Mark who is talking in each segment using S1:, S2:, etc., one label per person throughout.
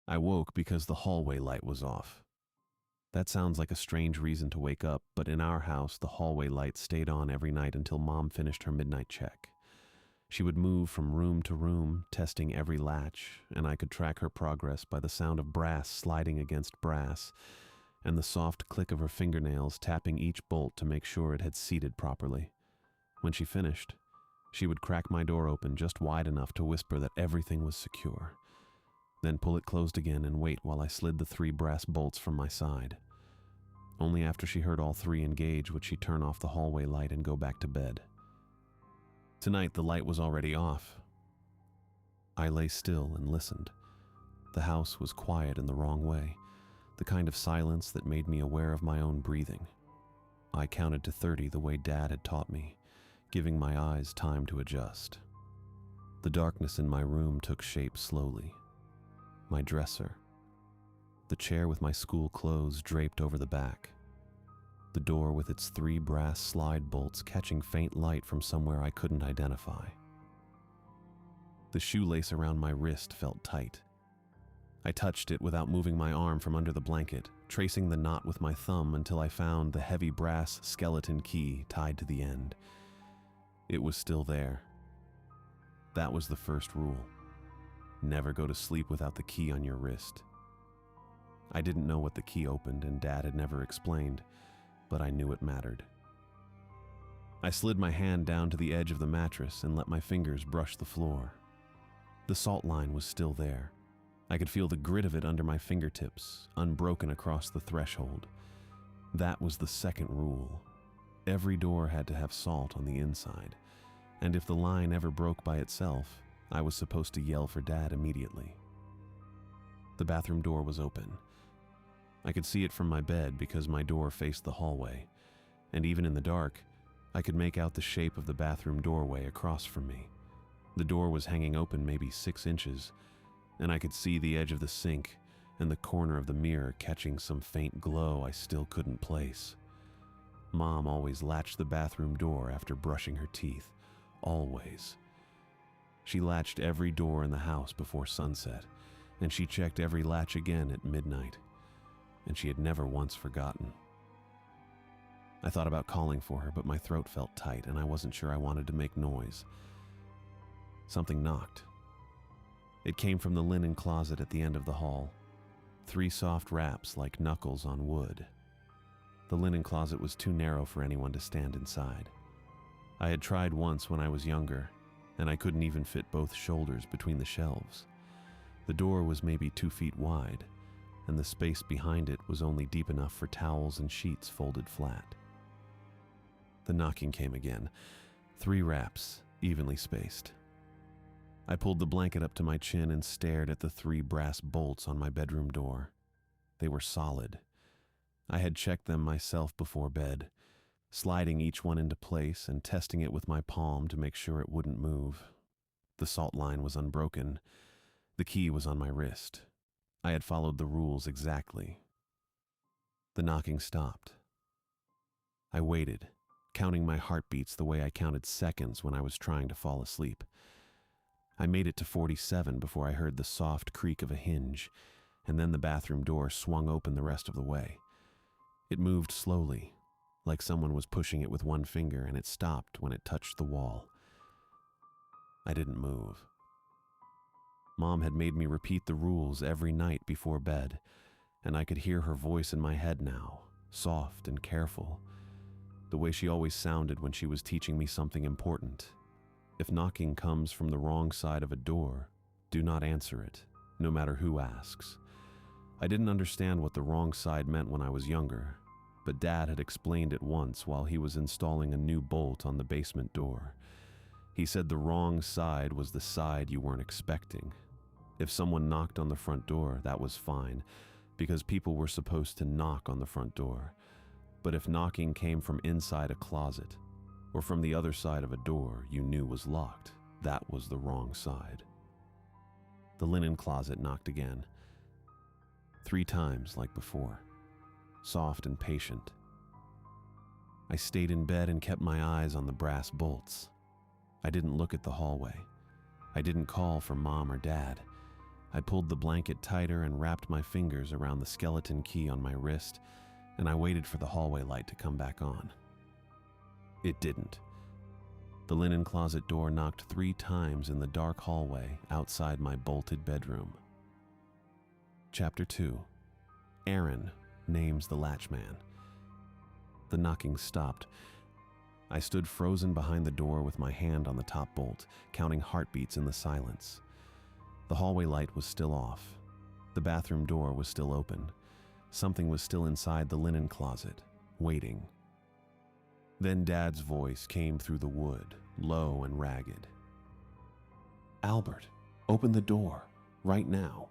S1: I woke because the hallway light was off. That sounds like a strange reason to wake up, but in our house, the hallway light stayed on every night until Mom finished her midnight check. She would move from room to room, testing every latch, and I could track her progress by the sound of brass sliding against brass and the soft click of her fingernails tapping each bolt to make sure it had seated properly. When she finished, she would crack my door open just wide enough to whisper that everything was secure, then pull it closed again and wait while I slid the 3 brass bolts from my side. Only after she heard all 3 engage would she turn off the hallway light and go back to bed. Tonight, the light was already off. I lay still and listened. The house was quiet in the wrong way, the kind of silence that made me aware of my own breathing. I counted to 30 the way Dad had taught me, giving my eyes time to adjust. The darkness in my room took shape slowly. My dresser, the chair with my school clothes draped over the back, the door with its 3 brass slide bolts catching faint light from somewhere I couldn't identify. The shoelace around my wrist felt tight. I touched it without moving my arm from under the blanket, tracing the knot with my thumb until I found the heavy brass skeleton key tied to the end. It was still there. That was the first rule. Never go to sleep without the key on your wrist. I didn't know what the key opened, and Dad had never explained, but I knew it mattered. I slid my hand down to the edge of the mattress and let my fingers brush the floor. The salt line was still there. I could feel the grit of it under my fingertips, unbroken across the threshold. That was the second rule. Every door had to have salt on the inside, and if the line ever broke by itself, I was supposed to yell for Dad immediately. The bathroom door was open. I could see it from my bed because my door faced the hallway, and even in the dark, I could make out the shape of the bathroom doorway across from me. The door was hanging open maybe 6 inches, and I could see the edge of the sink and the corner of the mirror catching some faint glow I still couldn't place. Mom always latched the bathroom door after brushing her teeth. Always. She latched every door in the house before sunset, and she checked every latch again at midnight, and she had never once forgotten. I thought about calling for her, but my throat felt tight and I wasn't sure I wanted to make noise. Something knocked. It came from the linen closet at the end of the hall. 3 soft raps like knuckles on wood. The linen closet was too narrow for anyone to stand inside. I had tried once when I was younger, and I couldn't even fit both shoulders between the shelves. The door was maybe 2 feet wide, and the space behind it was only deep enough for towels and sheets folded flat. The knocking came again, 3 raps, evenly spaced. I pulled the blanket up to my chin and stared at the 3 brass bolts on my bedroom door. They were solid. I had checked them myself before bed, sliding each one into place and testing it with my palm to make sure it wouldn't move. The salt line was unbroken. The key was on my wrist. I had followed the rules exactly. The knocking stopped. I waited, counting my heartbeats the way I counted seconds when I was trying to fall asleep. I made it to 47 before I heard the soft creak of a hinge, and then the bathroom door swung open the rest of the way. It moved slowly, like someone was pushing it with one finger, and it stopped when it touched the wall. I didn't move. Mom had made me repeat the rules every night before bed, and I could hear her voice in my head now, soft and careful, the way she always sounded when she was teaching me something important. If knocking comes from the wrong side of a door, do not answer it, no matter who asks. I didn't understand what the wrong side meant when I was younger, but Dad had explained it once while he was installing a new bolt on the basement door. He said the wrong side was the side you weren't expecting. If someone knocked on the front door, that was fine, because people were supposed to knock on the front door. But if knocking came from inside a closet, or from the other side of a door you knew was locked, that was the wrong side. The linen closet knocked again. 3 times like before, soft and patient. I stayed in bed and kept my eyes on the brass bolts. I didn't look at the hallway. I didn't call for Mom or Dad. I pulled the blanket tighter and wrapped my fingers around the skeleton key on my wrist, and I waited for the hallway light to come back on. It didn't. The linen closet door knocked 3 times in the dark hallway outside my bolted bedroom. Chapter 2. Aaron names the latchman. The knocking stopped. I stood frozen behind the door with my hand on the top bolt, counting heartbeats in the silence. The hallway light was still off. The bathroom door was still open. Something was still inside the linen closet, waiting. Then Dad's voice came through the wood, low and ragged. "Albert, open the door, right now."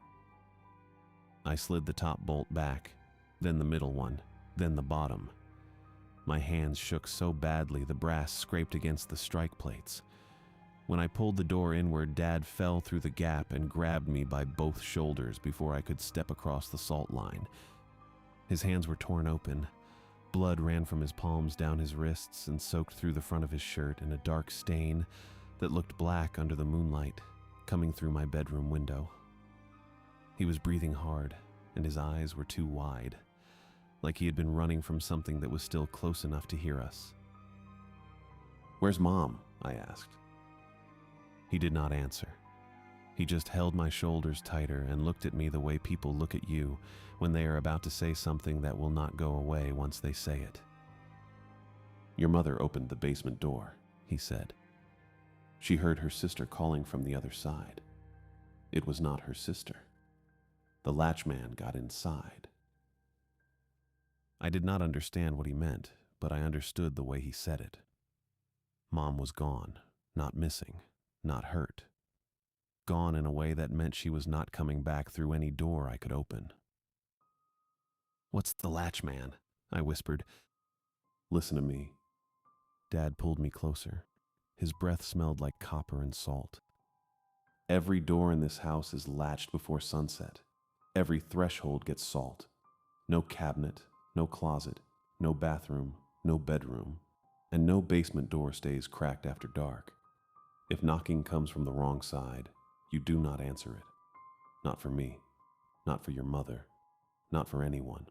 S1: I slid the top bolt back, then the middle one, then the bottom. My hands shook so badly the brass scraped against the strike plates. When I pulled the door inward, Dad fell through the gap and grabbed me by both shoulders before I could step across the salt line. His hands were torn open. Blood ran from his palms down his wrists and soaked through the front of his shirt in a dark stain that looked black under the moonlight coming through my bedroom window. He was breathing hard, and his eyes were too wide, like he had been running from something that was still close enough to hear us. "Where's Mom?" I asked. He did not answer. He just held my shoulders tighter and looked at me the way people look at you when they are about to say something that will not go away once they say it. "Your mother opened the basement door," he said. "She heard her sister calling from the other side. It was not her sister. The latchman got inside." I did not understand what he meant, but I understood the way he said it. Mom was gone, not missing, not hurt. Gone in a way that meant she was not coming back through any door I could open. "What's the latchman?" I whispered. "Listen to me." Dad pulled me closer. His breath smelled like copper and salt. "Every door in this house is latched before sunset. Every threshold gets salt. No cabinet, no closet, no bathroom, no bedroom, and no basement door stays cracked after dark. If knocking comes from the wrong side, you do not answer it. Not for me, not for your mother, not for anyone.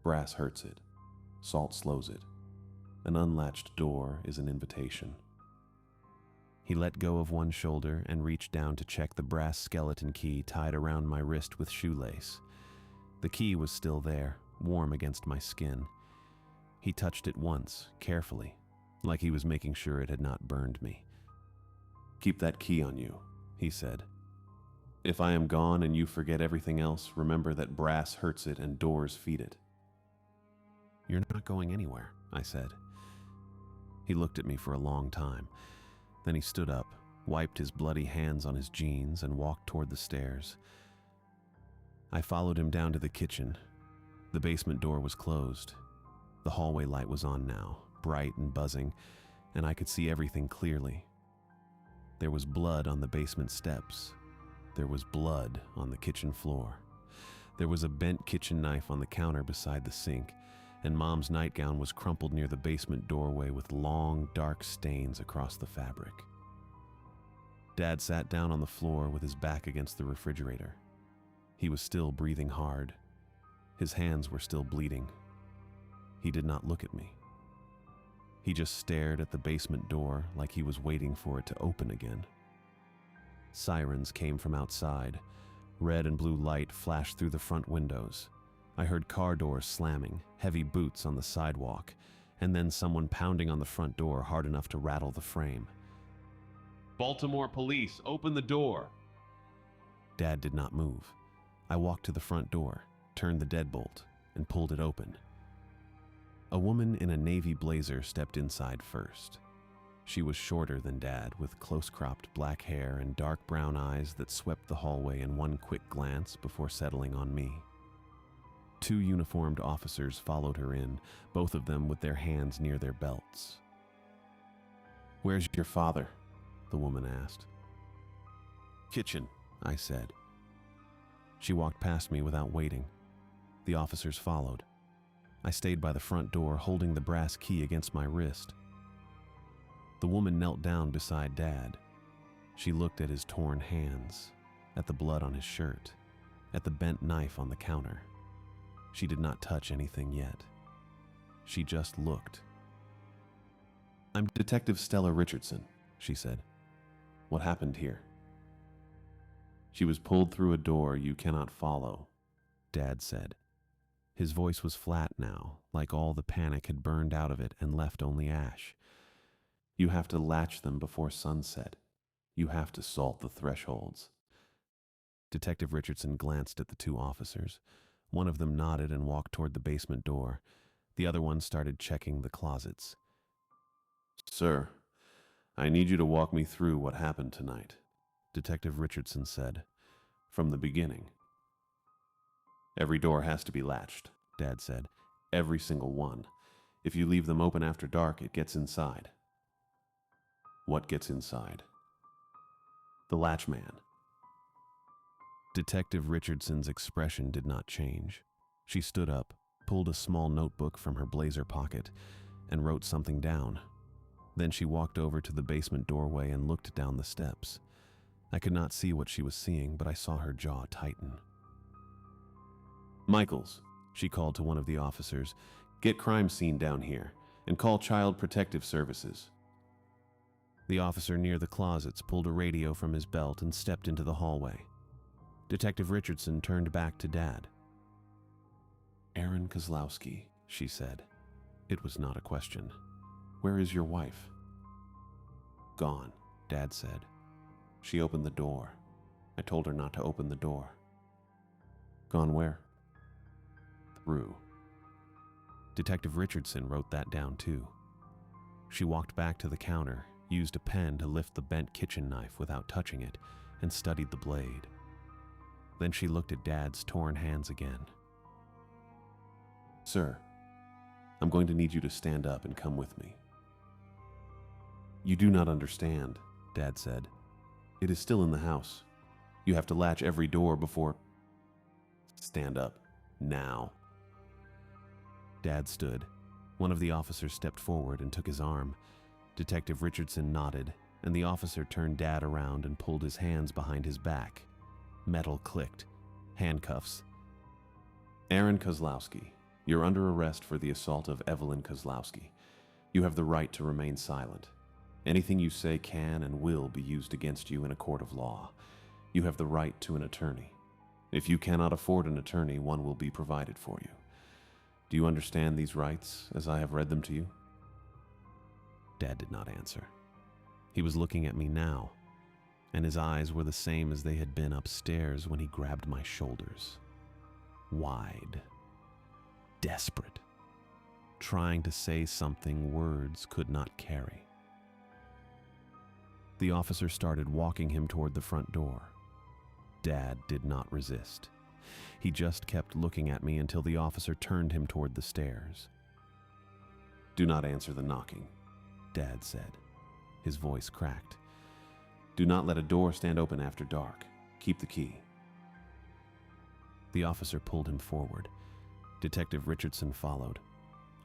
S1: Brass hurts it. Salt slows it. An unlatched door is an invitation." He let go of one shoulder and reached down to check the brass skeleton key tied around my wrist with shoelace. The key was still there, warm against my skin. He touched it once, carefully, like he was making sure it had not burned me. "Keep that key on you," he said. "If I am gone and you forget everything else, remember that brass hurts it and doors feed it." "You're not going anywhere," I said. He looked at me for a long time. Then he stood up, wiped his bloody hands on his jeans, and walked toward the stairs. I followed him down to the kitchen. The basement door was closed. The hallway light was on now, bright and buzzing, and I could see everything clearly. There was blood on the basement steps. There was blood on the kitchen floor. There was a bent kitchen knife on the counter beside the sink, and Mom's nightgown was crumpled near the basement doorway with long, dark stains across the fabric. Dad sat down on the floor with his back against the refrigerator. He was still breathing hard. His hands were still bleeding. He did not look at me. He just stared at the basement door like he was waiting for it to open again. Sirens came from outside. Red and blue light flashed through the front windows. I heard car doors slamming, heavy boots on the sidewalk, and then someone pounding on the front door hard enough to rattle the frame. "Baltimore police, open the door!" Dad did not move. I walked to the front door, turned the deadbolt, and pulled it open. A woman in a navy blazer stepped inside first. She was shorter than Dad, with close-cropped black hair and dark brown eyes that swept the hallway in one quick glance before settling on me. 2 uniformed officers followed her in, both of them with their hands near their belts. "Where's your father?" the woman asked. "Kitchen," I said. She walked past me without waiting. The officers followed. I stayed by the front door, holding the brass key against my wrist. The woman knelt down beside Dad. She looked at his torn hands. at the blood on his shirt, at the bent knife on the counter. She did not touch anything yet. She just looked. "I'm Detective Stella Richardson," she said. "What happened here?" "She was pulled through a door you cannot follow," Dad said. His voice was flat now, like all the panic had burned out of it and left only ash. "You have to latch them before sunset. You have to salt the thresholds." Detective Richardson glanced at the two officers. One of them nodded and walked toward the basement door. The other one started checking the closets. "Sir, I need you to walk me through what happened tonight," Detective Richardson said. "From the beginning." "Every door has to be latched," Dad said. "Every single one. If you leave them open after dark, it gets inside." "What gets inside?" "The latch man." Detective Richardson's expression did not change. She stood up, pulled a small notebook from her blazer pocket, and wrote something down. Then she walked over to the basement doorway and looked down the steps. I could not see what she was seeing, but I saw her jaw tighten. "Michaels," she called to one of the officers, "get crime scene down here, and call Child Protective Services." The officer near the closets pulled a radio from his belt and stepped into the hallway. Detective Richardson turned back to Dad. "Aaron Kozlowski," she said. It was not a question. "Where is your wife?" "Gone," Dad said. "She opened the door. I told her not to open the door." "Gone where?" "Through." Detective Richardson wrote that down too. She walked back to the counter, used a pen to lift the bent kitchen knife without touching it, and studied the blade. Then she looked at Dad's torn hands again. "Sir, I'm going to need you to stand up and come with me." "You do not understand," Dad said. "It is still in the house. You have to latch every door before—" "Stand up. Now." Dad stood. One of the officers stepped forward and took his arm. Detective Richardson nodded, and the officer turned Dad around and pulled his hands behind his back. Metal clicked. Handcuffs. "Aaron Kozlowski, you're under arrest for the assault of Evelyn Kozlowski. You have the right to remain silent. Anything you say can and will be used against you in a court of law. You have the right to an attorney. If you cannot afford an attorney, one will be provided for you. Do you understand these rights as I have read them to you?" Dad did not answer. He was looking at me now, and his eyes were the same as they had been upstairs when he grabbed my shoulders. Wide. Desperate. Trying to say something words could not carry. The officer started walking him toward the front door. Dad did not resist. He just kept looking at me until the officer turned him toward the stairs. "Do not answer the knocking," Dad said. His voice cracked. "Do not let a door stand open after dark. Keep the key." The officer pulled him forward. Detective Richardson followed.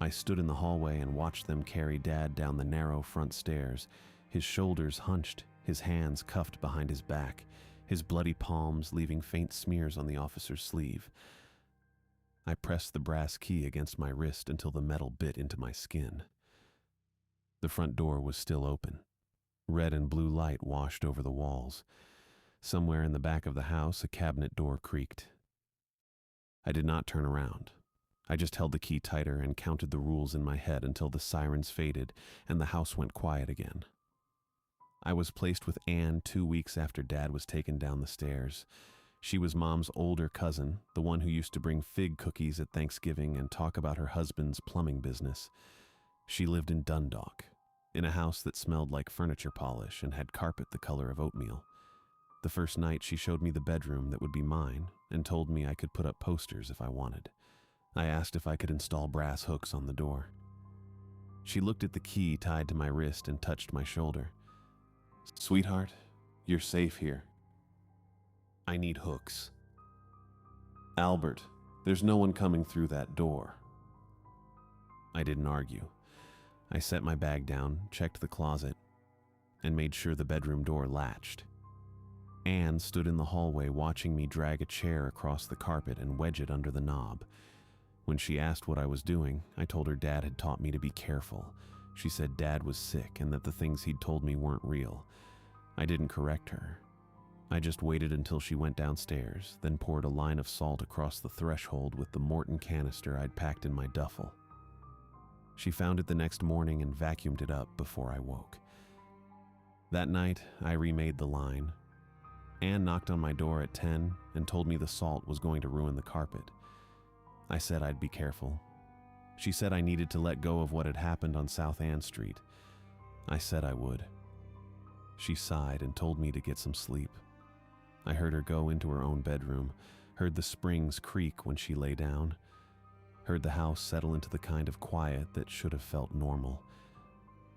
S1: I stood in the hallway and watched them carry Dad down the narrow front stairs, his shoulders hunched, his hands cuffed behind his back, his bloody palms leaving faint smears on the officer's sleeve. I pressed the brass key against my wrist until the metal bit into my skin. The front door was still open. Red and blue light washed over the walls. Somewhere in the back of the house, a cabinet door creaked. I did not turn around. I just held the key tighter and counted the rules in my head until the sirens faded and the house went quiet again. I was placed with Anne 2 weeks after Dad was taken down the stairs. She was Mom's older cousin, the one who used to bring fig cookies at Thanksgiving and talk about her husband's plumbing business. She lived in Dundalk, in a house that smelled like furniture polish and had carpet the color of oatmeal. The first night she showed me the bedroom that would be mine and told me I could put up posters if I wanted. I asked if I could install brass hooks on the door. She looked at the key tied to my wrist and touched my shoulder. "Sweetheart, you're safe here." "I need hooks." "Albert, there's no one coming through that door." I didn't argue. I set my bag down, checked the closet, and made sure the bedroom door latched. Anne stood in the hallway watching me drag a chair across the carpet and wedge it under the knob. When she asked what I was doing, I told her Dad had taught me to be careful. She said Dad was sick and that the things he'd told me weren't real. I didn't correct her. I just waited until she went downstairs, then poured a line of salt across the threshold with the Morton canister I'd packed in my duffel. She found it the next morning and vacuumed it up before I woke. That night, I remade the line. Anne knocked on my door at 10 and told me the salt was going to ruin the carpet. I said I'd be careful. She said I needed to let go of what had happened on South Ann Street. I said I would. She sighed and told me to get some sleep. I heard her go into her own bedroom, heard the springs creak when she lay down, heard the house settle into the kind of quiet that should have felt normal.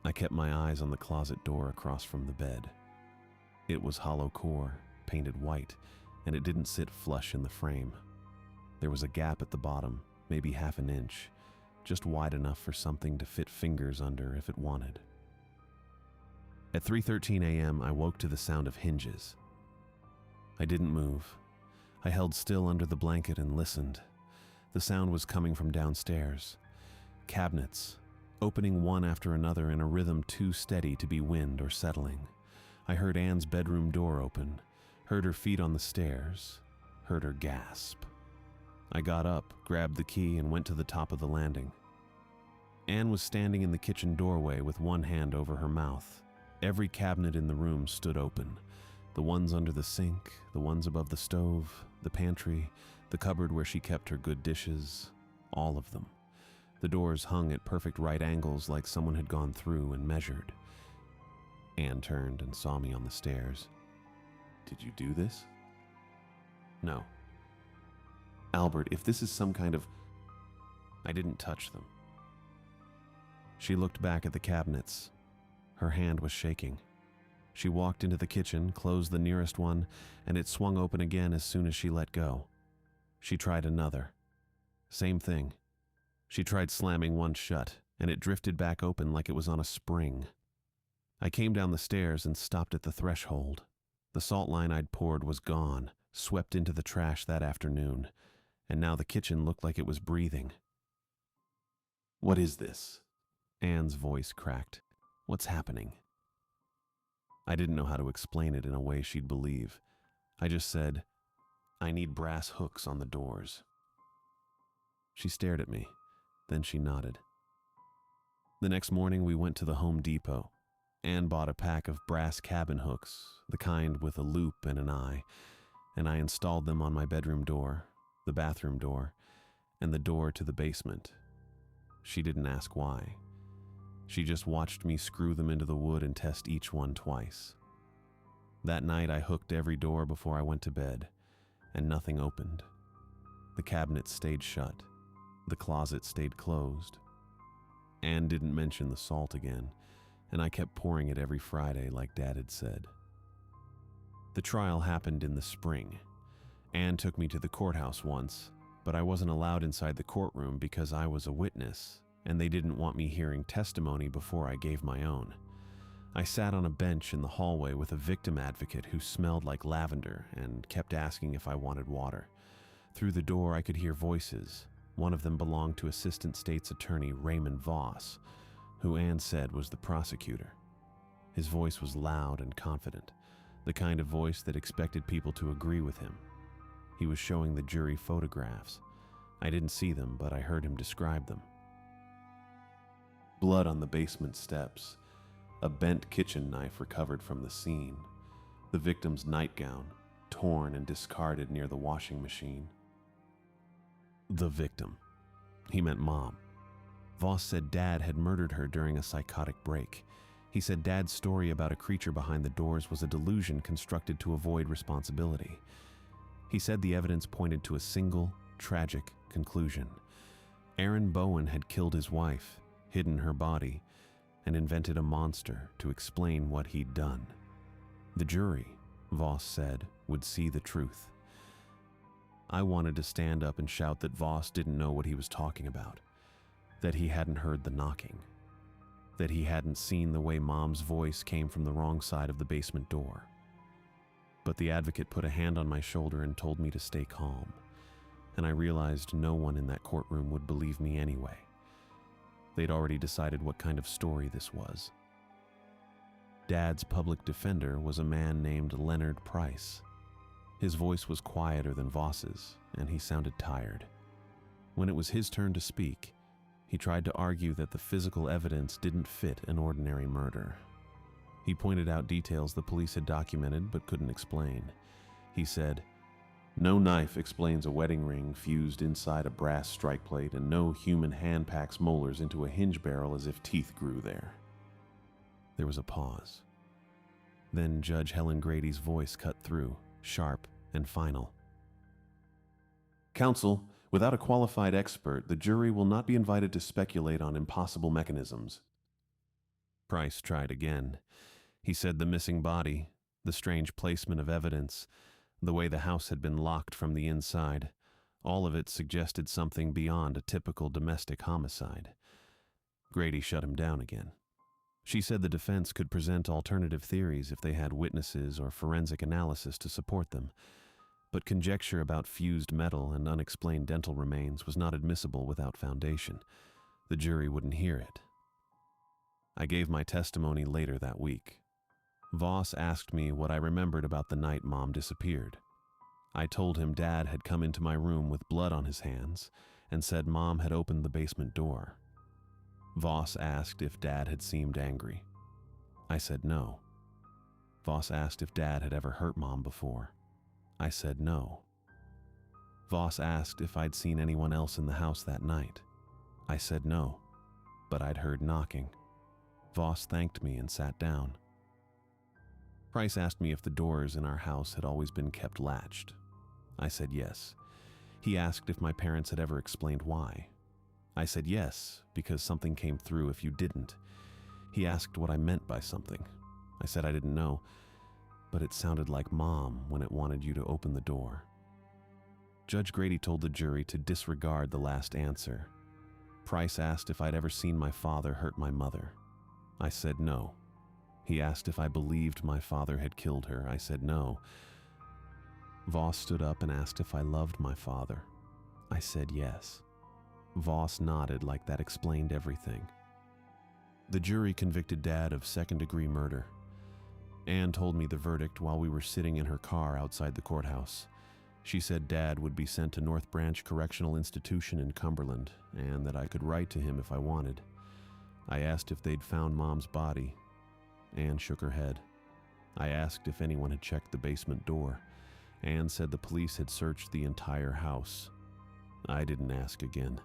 S1: I kept my eyes on the closet door across from the bed. It was hollow core, painted white, and it didn't sit flush in the frame. There was a gap at the bottom, maybe half an inch, just wide enough for something to fit fingers under if it wanted. At 3:13 a.m., I woke to the sound of hinges. I didn't move. I held still under the blanket and listened. The sound was coming from downstairs. Cabinets, opening one after another in a rhythm too steady to be wind or settling. I heard Anne's bedroom door open, heard her feet on the stairs, heard her gasp. I got up, grabbed the key, and went to the top of the landing. Anne was standing in the kitchen doorway with one hand over her mouth. Every cabinet in the room stood open. The ones under the sink, the ones above the stove, the pantry, the cupboard where she kept her good dishes, all of them. The doors hung at perfect right angles like someone had gone through and measured. Anne turned and saw me on the stairs. "Did you do this?" "No." "Albert, if this is some kind of..." "I didn't touch them." She looked back at the cabinets. Her hand was shaking. She walked into the kitchen, closed the nearest one, and it swung open again as soon as she let go. She tried another. Same thing. She tried slamming one shut, and it drifted back open like it was on a spring. I came down the stairs and stopped at the threshold. The salt line I'd poured was gone, swept into the trash that afternoon, and now the kitchen looked like it was breathing. "What is this?" Anne's voice cracked. "What's happening?" I didn't know how to explain it in a way she'd believe. I just said, "I need brass hooks on the doors." She stared at me, then she nodded. The next morning we went to the Home Depot. Anne bought a pack of brass cabin hooks, the kind with a loop and an eye, and I installed them on my bedroom door, the bathroom door, and the door to the basement. She didn't ask why. She just watched me screw them into the wood and test each one twice. That night I hooked every door before I went to bed, and nothing opened. The cabinets stayed shut. The closet stayed closed. Anne didn't mention the salt again, and I kept pouring it every Friday like Dad had said. The trial happened in the spring. Anne took me to the courthouse once, but I wasn't allowed inside the courtroom because I was a witness, and they didn't want me hearing testimony before I gave my own. I sat on a bench in the hallway with a victim advocate who smelled like lavender and kept asking if I wanted water. Through the door I could hear voices. One of them belonged to Assistant State's Attorney Raymond Voss, who Anne said was the prosecutor. His voice was loud and confident, the kind of voice that expected people to agree with him. He was showing the jury photographs. I didn't see them, but I heard him describe them. Blood on the basement steps, a bent kitchen knife recovered from the scene, the victim's nightgown, torn and discarded near the washing machine. The victim. He meant Mom. Voss said Dad had murdered her during a psychotic break. He said Dad's story about a creature behind the doors was a delusion constructed to avoid responsibility. He said the evidence pointed to a single, tragic conclusion. Aaron Bowen had killed his wife, hidden her body, and invented a monster to explain what he'd done. The jury, Voss said, would see the truth. I wanted to stand up and shout that Voss didn't know what he was talking about, that he hadn't heard the knocking, that he hadn't seen the way Mom's voice came from the wrong side of the basement door. But the advocate put a hand on my shoulder and told me to stay calm, and I realized no one in that courtroom would believe me anyway. They'd already decided what kind of story this was. Dad's public defender was a man named Leonard Price. His voice was quieter than Voss's, and he sounded tired. When it was his turn to speak, he tried to argue that the physical evidence didn't fit an ordinary murder. He pointed out details the police had documented but couldn't explain. He said, "No knife explains a wedding ring fused inside a brass strike plate, and no human hand packs molars into a hinge barrel as if teeth grew there." There was a pause. Then Judge Helen Grady's voice cut through, sharp and final. "Counsel, without a qualified expert, the jury will not be invited to speculate on impossible mechanisms." Price tried again. He said the missing body, the strange placement of evidence, the way the house had been locked from the inside, all of it suggested something beyond a typical domestic homicide. Grady shut him down again. She said the defense could present alternative theories if they had witnesses or forensic analysis to support them, but conjecture about fused metal and unexplained dental remains was not admissible without foundation. The jury wouldn't hear it. I gave my testimony later that week. Voss asked me what I remembered about the night Mom disappeared. I told him Dad had come into my room with blood on his hands and said Mom had opened the basement door. Voss asked if Dad had seemed angry. I said no. Voss asked if Dad had ever hurt Mom before. I said no. Voss asked if I'd seen anyone else in the house that night. I said no, but I'd heard knocking. Voss thanked me and sat down. Price asked me if the doors in our house had always been kept latched. I said yes. He asked if my parents had ever explained why. I said yes, because something came through if you didn't. He asked what I meant by something. I said I didn't know, but it sounded like Mom when it wanted you to open the door. Judge Grady told the jury to disregard the last answer. Price asked if I'd ever seen my father hurt my mother. I said no. He asked if I believed my father had killed her. I said no. Voss stood up and asked if I loved my father. I said yes. Voss nodded like that explained everything. The jury convicted Dad of second-degree murder. Anne told me the verdict while we were sitting in her car outside the courthouse. She said Dad would be sent to North Branch Correctional Institution in Cumberland, and that I could write to him if I wanted. I asked if they'd found Mom's body. Anne shook her head. I asked if anyone had checked the basement door. Anne said the police had searched the entire house. I didn't ask again.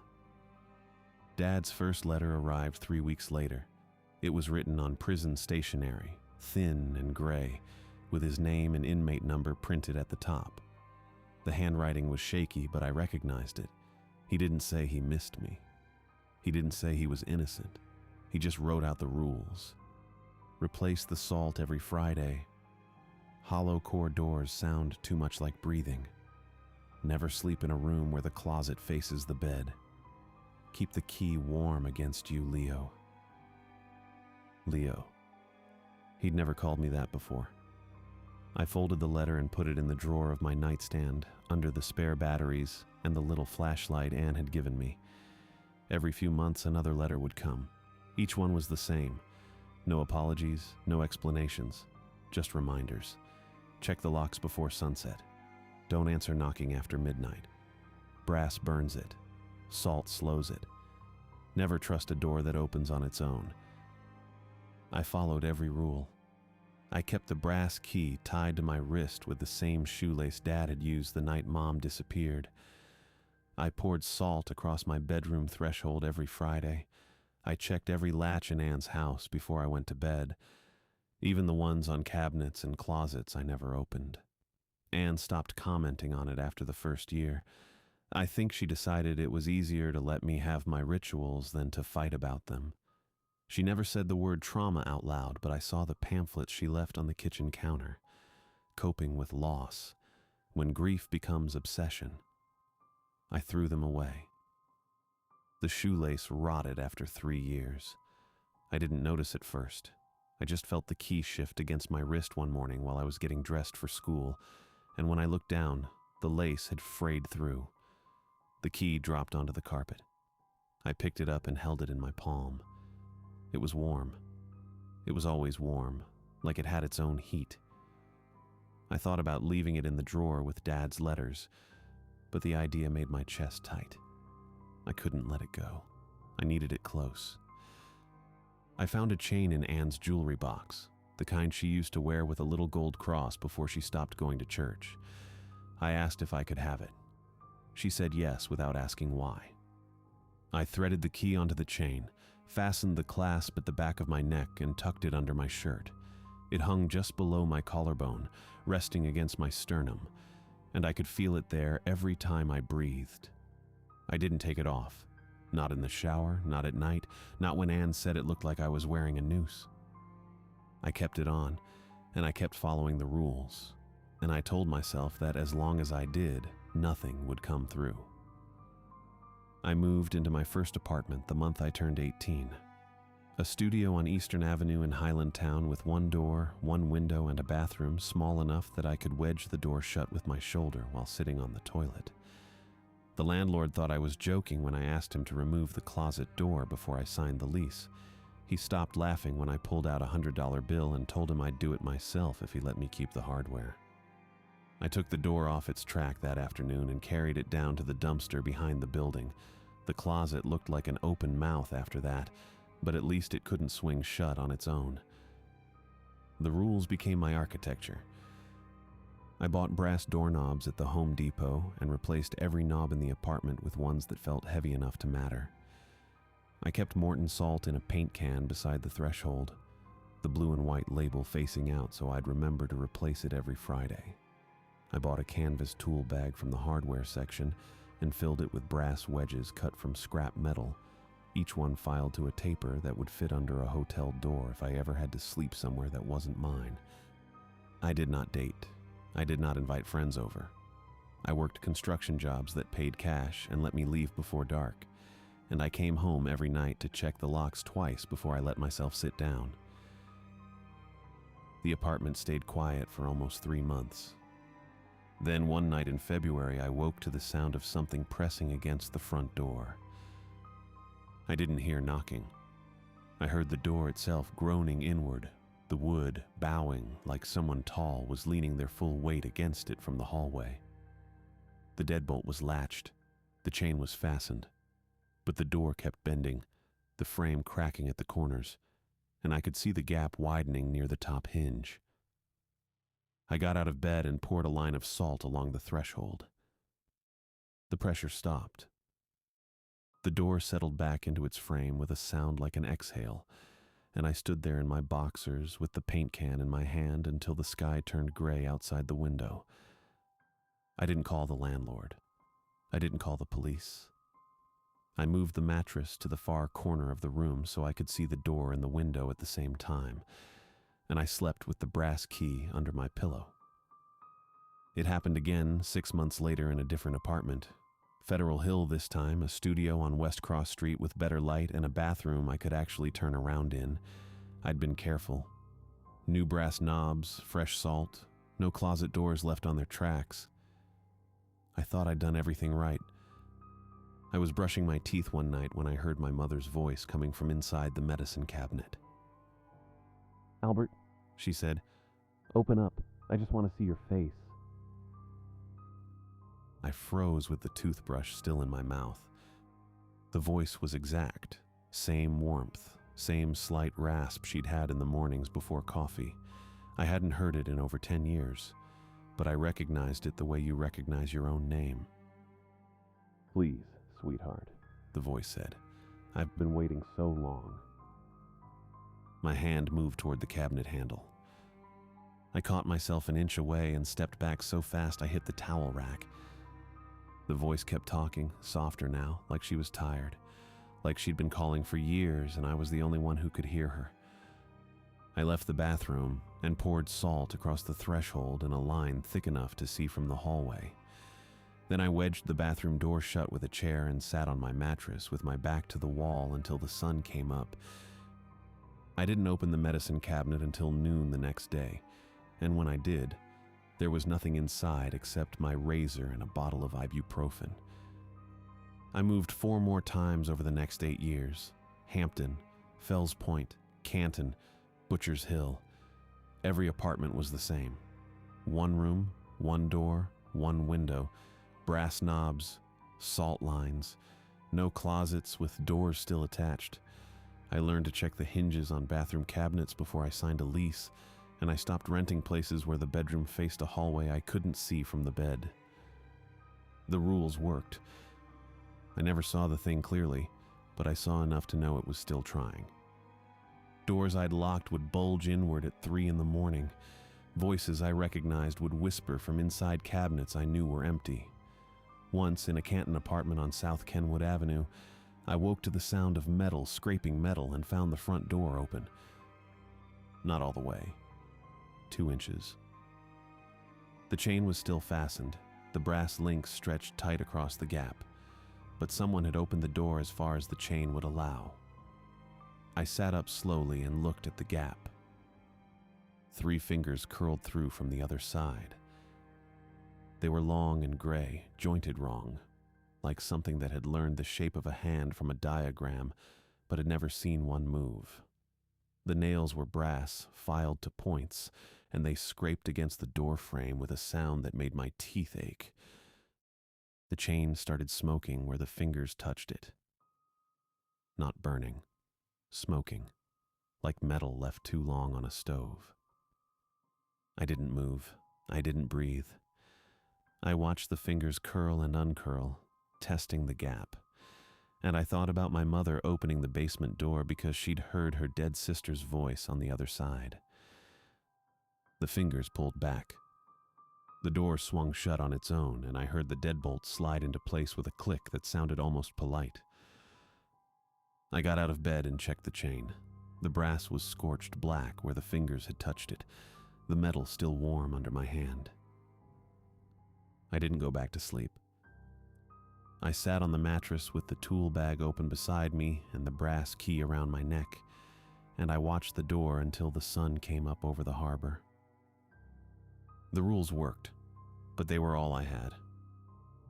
S1: Dad's first letter arrived 3 weeks later. It was written on prison stationery, thin and gray, with his name and inmate number printed at the top. The handwriting was shaky, but I recognized it. He didn't say he missed me. He didn't say he was innocent. He just wrote out the rules. Replace the salt every Friday. Hollow core doors sound too much like breathing. Never sleep in a room where the closet faces the bed. Keep the key warm against you, Leo. Leo. He'd never called me that before. I folded the letter and put it in the drawer of my nightstand, under the spare batteries and the little flashlight Anne had given me. Every few months another letter would come. Each one was the same. No apologies, no explanations, just reminders. Check the locks before sunset. Don't answer knocking after midnight. Brass burns it. Salt slows it. Never trust a door that opens on its own. I followed every rule. I kept the brass key tied to my wrist with the same shoelace Dad had used the night Mom disappeared. I poured salt across my bedroom threshold every Friday. I checked every latch in Anne's house before I went to bed. Even the ones on cabinets and closets I never opened. Anne stopped commenting on it after the first year. I think she decided it was easier to let me have my rituals than to fight about them. She never said the word trauma out loud, but I saw the pamphlets she left on the kitchen counter. Coping with loss, when grief becomes obsession. I threw them away. The shoelace rotted after 3 years. I didn't notice at first. I just felt the key shift against my wrist one morning while I was getting dressed for school, and when I looked down, the lace had frayed through. The key dropped onto the carpet. I picked it up and held it in my palm. It was warm. It was always warm, like it had its own heat. I thought about leaving it in the drawer with Dad's letters, but the idea made my chest tight. I couldn't let it go. I needed it close. I found a chain in Anne's jewelry box, the kind she used to wear with a little gold cross before she stopped going to church. I asked if I could have it. She said yes without asking why. I threaded the key onto the chain, fastened the clasp at the back of my neck, and tucked it under my shirt. It hung just below my collarbone, resting against my sternum, and I could feel it there every time I breathed. I didn't take it off. Not in the shower, not at night, not when Anne said it looked like I was wearing a noose. I kept it on, and I kept following the rules, and I told myself that as long as I did, nothing would come through. I moved into my first apartment the month I turned 18. A studio on Eastern Avenue in Highland Town with one door, one window, and a bathroom small enough that I could wedge the door shut with my shoulder while sitting on the toilet. The landlord thought I was joking when I asked him to remove the closet door before I signed the lease. He stopped laughing when I pulled out a $100 bill and told him I'd do it myself if he let me keep the hardware. I took the door off its track that afternoon and carried it down to the dumpster behind the building. The closet looked like an open mouth after that, but at least it couldn't swing shut on its own. The rules became my architecture. I bought brass doorknobs at the Home Depot and replaced every knob in the apartment with ones that felt heavy enough to matter. I kept Morton salt in a paint can beside the threshold, the blue and white label facing out so I'd remember to replace it every Friday. I bought a canvas tool bag from the hardware section and filled it with brass wedges cut from scrap metal, each one filed to a taper that would fit under a hotel door if I ever had to sleep somewhere that wasn't mine. I did not date. I did not invite friends over. I worked construction jobs that paid cash and let me leave before dark, and I came home every night to check the locks twice before I let myself sit down. The apartment stayed quiet for almost 3 months. Then one night in February, I woke to the sound of something pressing against the front door. I didn't hear knocking. I heard the door itself groaning inward, the wood bowing like someone tall was leaning their full weight against it from the hallway. The deadbolt was latched, the chain was fastened, but the door kept bending, the frame cracking at the corners, and I could see the gap widening near the top hinge. I got out of bed and poured a line of salt along the threshold. The pressure stopped. The door settled back into its frame with a sound like an exhale, and I stood there in my boxers with the paint can in my hand until the sky turned gray outside the window. I didn't call the landlord. I didn't call the police. I moved the mattress to the far corner of the room so I could see the door and the window at the same time, and I slept with the brass key under my pillow. It happened again 6 months later in a different apartment. Federal Hill this time, a studio on West Cross Street with better light and a bathroom I could actually turn around in. I'd been careful. New brass knobs, fresh salt, no closet doors left on their tracks. I thought I'd done everything right. I was brushing my teeth one night when I heard my mother's voice coming from inside the medicine cabinet. "Albert," she said, "open up. I just want to see your face." I froze with the toothbrush still in my mouth. The voice was exact, same warmth, same slight rasp she'd had in the mornings before coffee. I hadn't heard it in over 10 years, but I recognized it the way you recognize your own name. "Please, sweetheart," the voice said. "I've been waiting so long." My hand moved toward the cabinet handle. I caught myself an inch away and stepped back so fast I hit the towel rack. The voice kept talking, softer now, like she was tired, like she'd been calling for years and I was the only one who could hear her. I left the bathroom and poured salt across the threshold in a line thick enough to see from the hallway. Then I wedged the bathroom door shut with a chair and sat on my mattress with my back to the wall until the sun came up. I didn't open the medicine cabinet until noon the next day, and when I did, there was nothing inside except my razor and a bottle of ibuprofen. I moved 4 more times over the next 8 years. Hampton, Fells Point, Canton, Butcher's Hill. Every apartment was the same. 1 room, 1 door, 1 window, brass knobs, salt lines, no closets with doors still attached. I learned to check the hinges on bathroom cabinets before I signed a lease, and I stopped renting places where the bedroom faced a hallway I couldn't see from the bed. The rules worked. I never saw the thing clearly, but I saw enough to know it was still trying. Doors I'd locked would bulge inward at 3 in the morning. Voices I recognized would whisper from inside cabinets I knew were empty. Once, in a Canton apartment on South Kenwood Avenue, I woke to the sound of metal scraping metal and found the front door open. Not all the way. 2 inches. The chain was still fastened, the brass links stretched tight across the gap, but someone had opened the door as far as the chain would allow. I sat up slowly and looked at the gap. 3 fingers curled through from the other side. They were long and gray, jointed wrong, like something that had learned the shape of a hand from a diagram, but had never seen one move. The nails were brass, filed to points, and they scraped against the door frame with a sound that made my teeth ache. The chain started smoking where the fingers touched it. Not burning, smoking, like metal left too long on a stove. I didn't move. I didn't breathe. I watched the fingers curl and uncurl, testing the gap. And I thought about my mother opening the basement door because she'd heard her dead sister's voice on the other side. The fingers pulled back. The door swung shut on its own, and I heard the deadbolt slide into place with a click that sounded almost polite. I got out of bed and checked the chain. The brass was scorched black where the fingers had touched it, the metal still warm under my hand. I didn't go back to sleep. I sat on the mattress with the tool bag open beside me and the brass key around my neck, and I watched the door until the sun came up over the harbor. The rules worked, but they were all I had.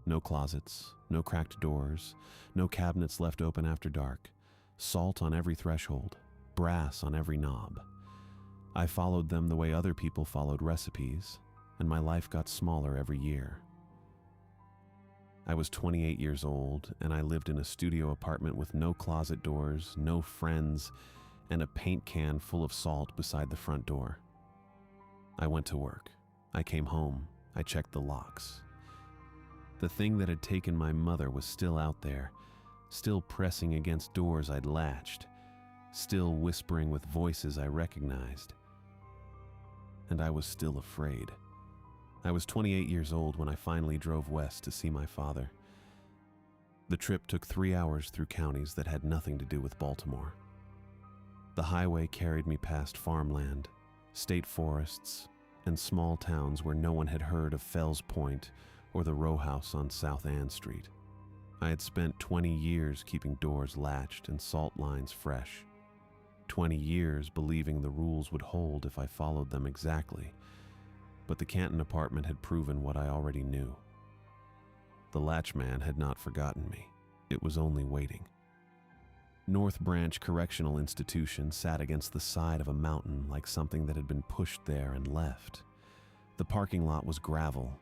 S1: No closets, no cracked doors, no cabinets left open after dark, salt on every threshold, brass on every knob. I followed them the way other people followed recipes, and my life got smaller every year. I was 28 years old, and I lived in a studio apartment with no closet doors, no friends, and a paint can full of salt beside the front door. I went to work. I came home. I checked the locks. The thing that had taken my mother was still out there, still pressing against doors I'd latched, still whispering with voices I recognized. And I was still afraid. I was 28 years old when I finally drove west to see my father. The trip took 3 hours through counties that had nothing to do with Baltimore. The highway carried me past farmland, state forests, and small towns where no one had heard of Fells Point or the row house on South Ann Street. I had spent 20 years keeping doors latched and salt lines fresh. 20 years believing the rules would hold if I followed them exactly, but the Canton apartment had proven what I already knew. The latchman had not forgotten me. It was only waiting. North Branch Correctional Institution sat against the side of a mountain like something that had been pushed there and left. The parking lot was gravel.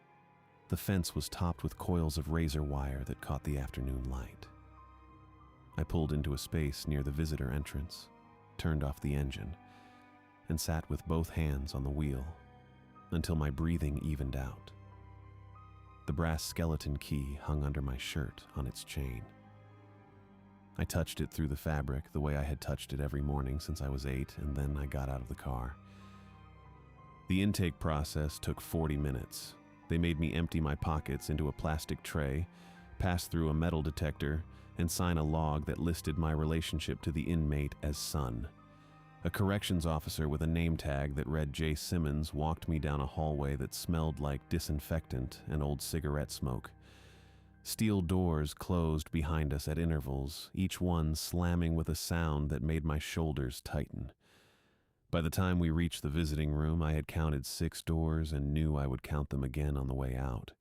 S1: The fence was topped with coils of razor wire that caught the afternoon light. I pulled into a space near the visitor entrance, turned off the engine, and sat with both hands on the wheel until my breathing evened out. The brass skeleton key hung under my shirt on its chain. I touched it through the fabric the way I had touched it every morning since I was 8, and then I got out of the car. The intake process took 40 minutes. They made me empty my pockets into a plastic tray, pass through a metal detector, and sign a log that listed my relationship to the inmate as son. A corrections officer with a name tag that read J. Simmons walked me down a hallway that smelled like disinfectant and old cigarette smoke. Steel doors closed behind us at intervals, each one slamming with a sound that made my shoulders tighten. By the time we reached the visiting room, I had counted 6 doors and knew I would count them again on the way out.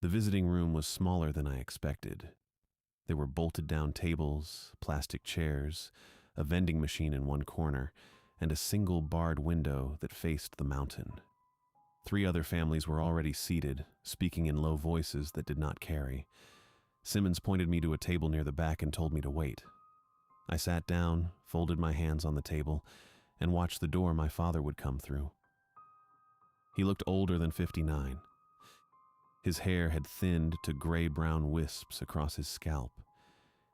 S1: The visiting room was smaller than I expected. There were bolted-down tables, plastic chairs, a vending machine in one corner, and a single barred window that faced the mountain. 3 other families were already seated, speaking in low voices that did not carry. Simmons pointed me to a table near the back and told me to wait. I sat down, folded my hands on the table, and watched the door my father would come through. He looked older than 59. His hair had thinned to gray-brown wisps across his scalp.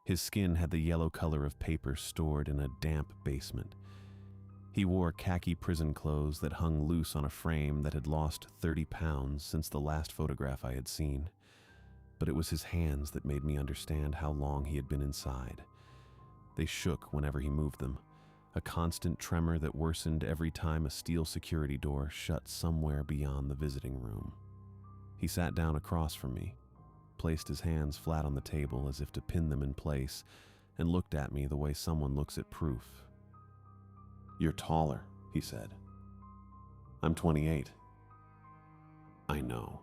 S1: His skin had the yellow color of paper stored in a damp basement. He wore khaki prison clothes that hung loose on a frame that had lost 30 pounds since the last photograph I had seen. But it was his hands that made me understand how long he had been inside. They shook whenever he moved them, a constant tremor that worsened every time a steel security door shut somewhere beyond the visiting room. He sat down across from me, placed his hands flat on the table as if to pin them in place, and looked at me the way someone looks at proof. "You're taller," he said. "I'm 28. "I know."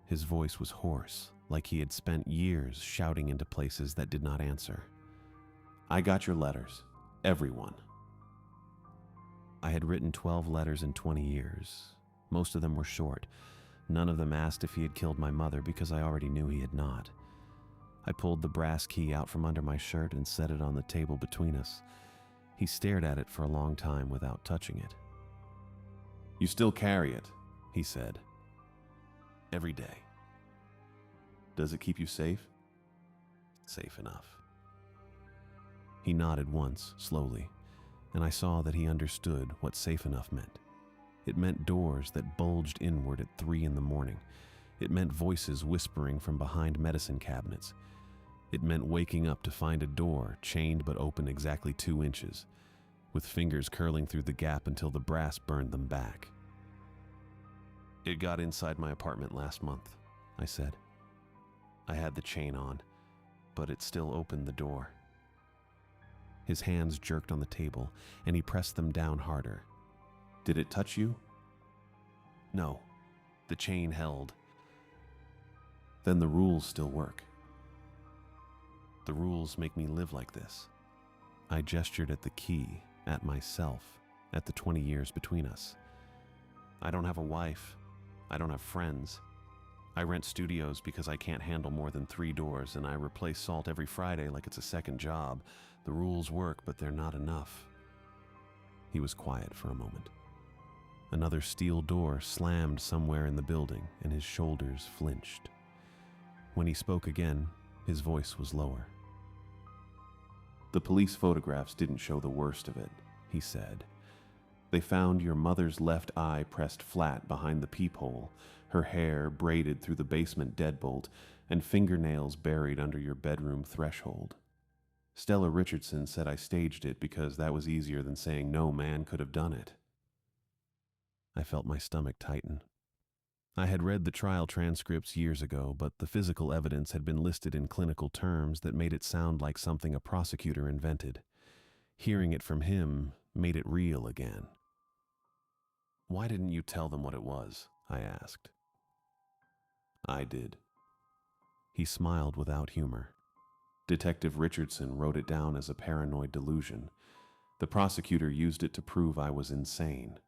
S1: His voice was hoarse, like he had spent years shouting into places that did not answer. "I got your letters. Everyone." I had written 12 letters in 20 years. Most of them were short. None of them asked if he had killed my mother because I already knew he had not. I pulled the brass key out from under my shirt and set it on the table between us. He stared at it for a long time without touching it. "You still carry it," he said. "Every day." "Does it keep you safe?" "Safe enough." He nodded once, slowly, and I saw that he understood what safe enough meant. It meant doors that bulged inward at 3 in the morning. It meant voices whispering from behind medicine cabinets. It meant waking up to find a door chained but open exactly 2 inches, with fingers curling through the gap until the brass burned them back. "It got inside my apartment last month," I said. "I had the chain on, but it still opened the door." His hands jerked on the table, and he pressed them down harder. "Did it touch you?" "No. The chain held." "Then the rules still work." "The rules make me live like this." I gestured at the key, at myself, at the 20 years between us. "I don't have a wife. I don't have friends. I rent studios because I can't handle more than 3 doors, and I replace salt every Friday like it's a second job. The rules work, but they're not enough." He was quiet for a moment. Another steel door slammed somewhere in the building, and his shoulders flinched. When he spoke again, his voice was lower. "The police photographs didn't show the worst of it," he said. "They found your mother's left eye pressed flat behind the peephole, her hair braided through the basement deadbolt, and fingernails buried under your bedroom threshold. Stella Richardson said I staged it because that was easier than saying no man could have done it." I felt my stomach tighten. I had read the trial transcripts years ago, but the physical evidence had been listed in clinical terms that made it sound like something a prosecutor invented. Hearing it from him made it real again. "Why didn't you tell them what it was?" I asked. "I did." He smiled without humor. "Detective Richardson wrote it down as a paranoid delusion. The prosecutor used it to prove I was insane.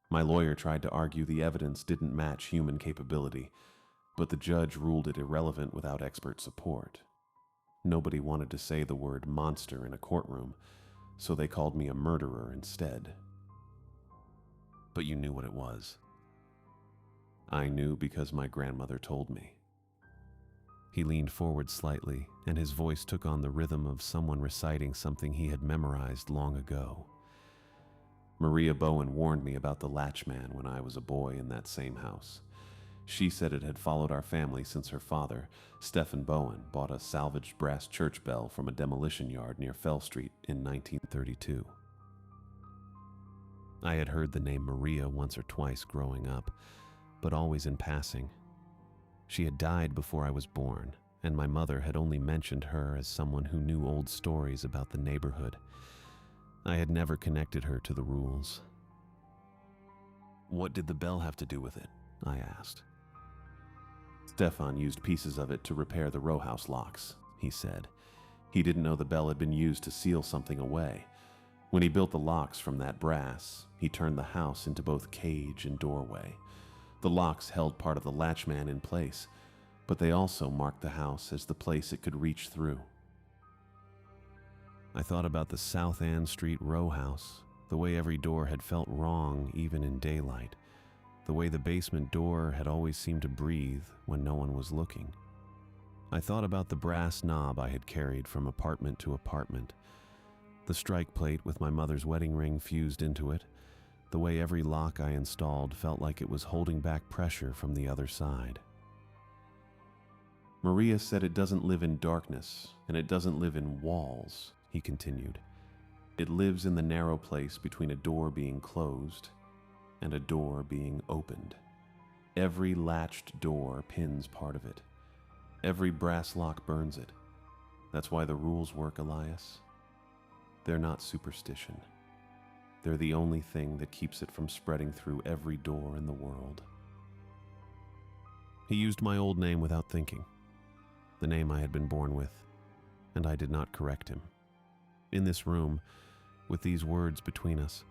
S1: My lawyer tried to argue the evidence didn't match human capability, but the judge ruled it irrelevant without expert support. Nobody wanted to say the word monster in a courtroom, so they called me a murderer instead." "But you knew what it was." "I knew because my grandmother told me." He leaned forward slightly, and his voice took on the rhythm of someone reciting something he had memorized long ago. "Maria Bowen warned me about the latchman when I was a boy in that same house. She said it had followed our family since her father, Stephen Bowen, bought a salvaged brass church bell from a demolition yard near Fell Street in 1932. I had heard the name Maria once or twice growing up, but always in passing. She had died before I was born, and my mother had only mentioned her as someone who knew old stories about the neighborhood. I had never connected her to the rules. "What did the bell have to do with it?" I asked. "Stefan used pieces of it to repair the row house locks," he said. "He didn't know the bell had been used to seal something away. When he built the locks from that brass, he turned the house into both cage and doorway. The locks held part of the latchman in place, but they also marked the house as the place it could reach through." I thought about the South Ann Street row house, the way every door had felt wrong even in daylight, the way the basement door had always seemed to breathe when no one was looking. I thought about the brass knob I had carried from apartment to apartment, the strike plate with my mother's wedding ring fused into it, the way every lock I installed felt like it was holding back pressure from the other side. "Maria said it doesn't live in darkness, and it doesn't live in walls," he continued. "It lives in the narrow place between a door being closed and a door being opened. Every latched door pins part of it. Every brass lock burns it. That's why the rules work, Elias. They're not superstition. They're the only thing that keeps it from spreading through every door in the world." He used my old name without thinking, the name I had been born with, and I did not correct him. In this room, with these words between us,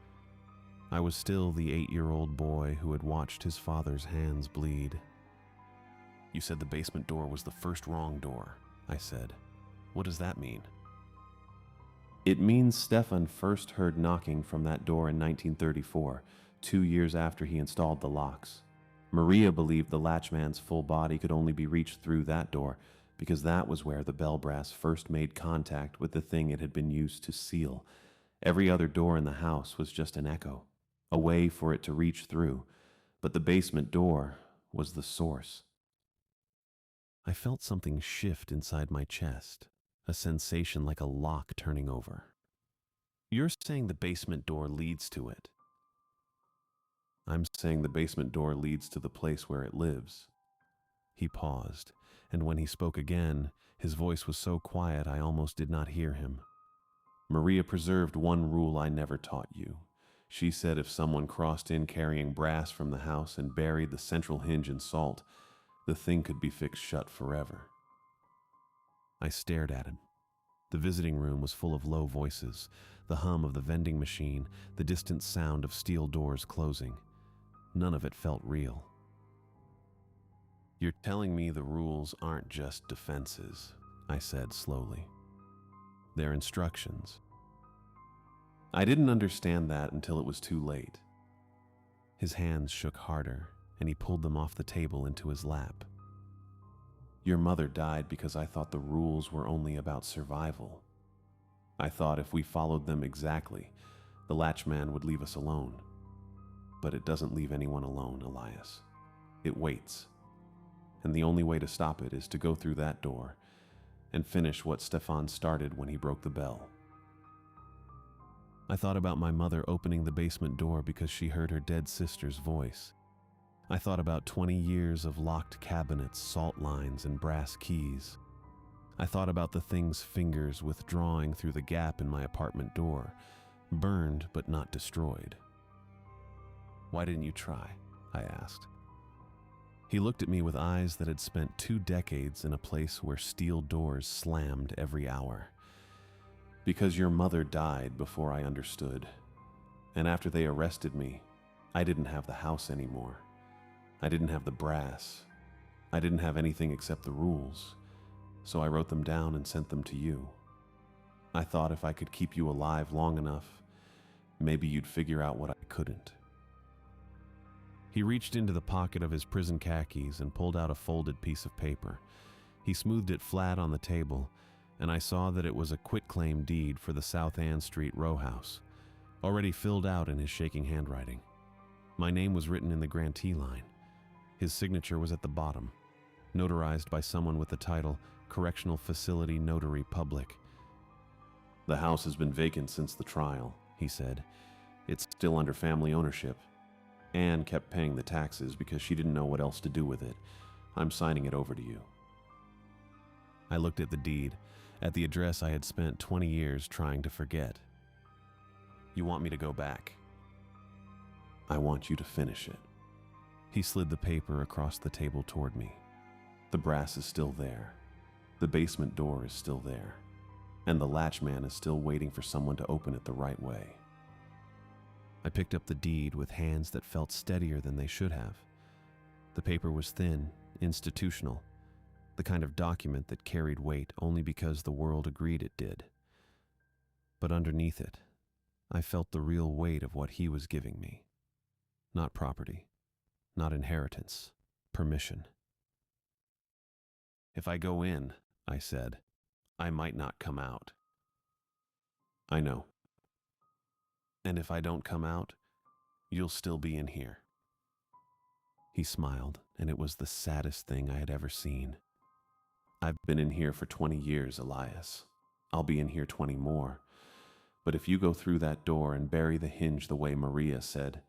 S1: I was still the 8-year-old boy who had watched his father's hands bleed. "You said the basement door was the first wrong door," I said. "What does that mean?" "It means Stefan first heard knocking from that door in 1934, 2 years after he installed the locks. Maria believed the latchman's full body could only be reached through that door, because that was where the bell brass first made contact with the thing it had been used to seal. Every other door in the house was just an echo, a way for it to reach through, but the basement door was the source." I felt something shift inside my chest, a sensation like a lock turning over. "You're saying the basement door leads to it?" "I'm saying the basement door leads to the place where it lives." He paused, and when he spoke again, his voice was so quiet I almost did not hear him. "Maria preserved one rule I never taught you. She said if someone crossed in carrying brass from the house and buried the central hinge in salt, the thing could be fixed shut forever." I stared at him. The visiting room was full of low voices, the hum of the vending machine, the distant sound of steel doors closing. None of it felt real. "You're telling me the rules aren't just defenses," I said slowly. "They're instructions." I didn't understand that until it was too late. His hands shook harder, and he pulled them off the table into his lap. "Your mother died because I thought the rules were only about survival. I thought if we followed them exactly, the latchman would leave us alone. But it doesn't leave anyone alone, Elias. It waits. And the only way to stop it is to go through that door and finish what Stefan started when he broke the bell." I thought about my mother opening the basement door because she heard her dead sister's voice. I thought about 20 years of locked cabinets, salt lines, and brass keys. I thought about the thing's fingers withdrawing through the gap in my apartment door, burned but not destroyed. "Why didn't you try?" I asked. He looked at me with eyes that had spent 2 decades in a place where steel doors slammed every hour. "Because your mother died before I understood. And after they arrested me, I didn't have the house anymore. I didn't have the brass. I didn't have anything except the rules. So I wrote them down and sent them to you. I thought if I could keep you alive long enough, maybe you'd figure out what I couldn't." He reached into the pocket of his prison khakis and pulled out a folded piece of paper. He smoothed it flat on the table, and I saw that it was a quitclaim deed for the South Ann Street row house, already filled out in his shaking handwriting. My name was written in the grantee line. His signature was at the bottom, notarized by someone with the title Correctional Facility Notary Public. "The house has been vacant since the trial," he said. "It's still under family ownership. Anne kept paying the taxes because she didn't know what else to do with it. I'm signing it over to you." I looked at the deed, at the address I had spent 20 years trying to forget. You want me to go back? I want you to finish it. He slid the paper across the table toward me. The brass is still there. The basement door is still there. And the latchman is still waiting for someone to open it the right way. I picked up the deed with hands that felt steadier than they should have. The paper was thin, institutional, the kind of document that carried weight only because the world agreed it did. But underneath it, I felt the real weight of what he was giving me. Not property, not inheritance, permission. If I go in, I said, I might not come out. I know. And if I don't come out, you'll still be in here. He smiled, and it was the saddest thing I had ever seen. I've been in here for 20 years, Elias. I'll be in here 20 more. But if you go through that door and bury the hinge the way Maria said,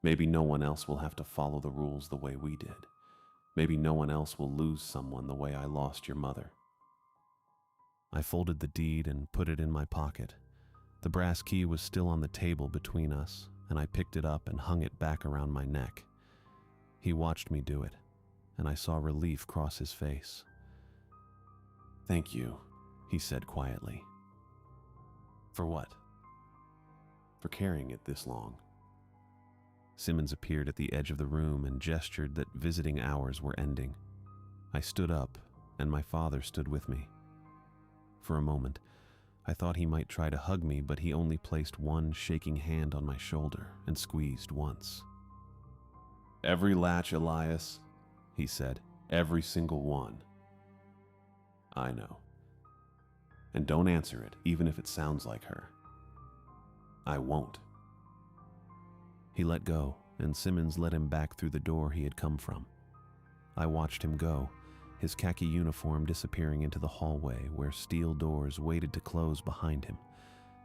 S1: maybe no one else will have to follow the rules the way we did. Maybe no one else will lose someone the way I lost your mother. I folded the deed and put it in my pocket. The brass key was still on the table between us, and I picked it up and hung it back around my neck. He watched me do it, and I saw relief cross his face. Thank you, he said quietly. For what? For carrying it this long. Simmons appeared at the edge of the room and gestured that visiting hours were ending. I stood up, and my father stood with me. For a moment, I thought he might try to hug me, but he only placed one shaking hand on my shoulder and squeezed once. Every latch, Elias, he said. Every single one. I know. And don't answer it, even if it sounds like her. I won't. He let go, and Simmons led him back through the door he had come from. I watched him go, his khaki uniform disappearing into the hallway where steel doors waited to close behind him.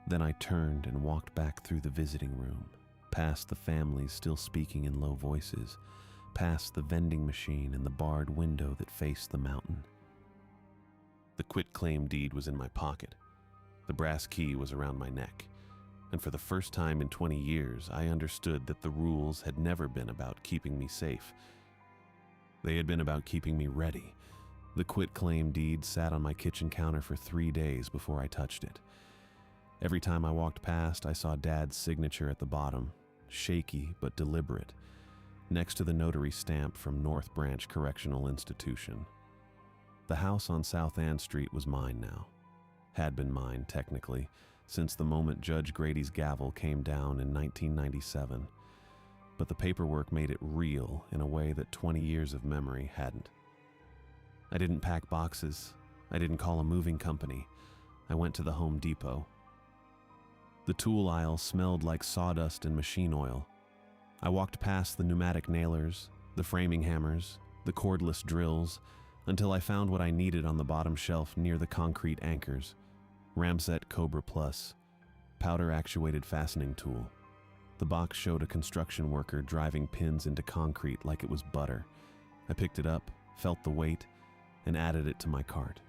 S1: Then I turned and walked back through the visiting room, past the families still speaking in low voices, past the vending machine and the barred window that faced the mountain. The quitclaim deed was in my pocket. The brass key was around my neck. And for the first time in 20 years, I understood that the rules had never been about keeping me safe. They had been about keeping me ready. The quitclaim deed sat on my kitchen counter for 3 days before I touched it. Every time I walked past, I saw Dad's signature at the bottom, shaky but deliberate, next to the notary stamp from North Branch Correctional Institution. The house on South Ann Street was mine now. Had been mine, technically, since the moment Judge Grady's gavel came down in 1997. But the paperwork made it real in a way that 20 years of memory hadn't. I didn't pack boxes. I didn't call a moving company. I went to the Home Depot. The tool aisle smelled like sawdust and machine oil. I walked past the pneumatic nailers, the framing hammers, the cordless drills, until I found what I needed on the bottom shelf near the concrete anchors. Ramset Cobra Plus, powder-actuated fastening tool. The box showed a construction worker driving pins into concrete like it was butter. I picked it up, felt the weight, and added it to my cart.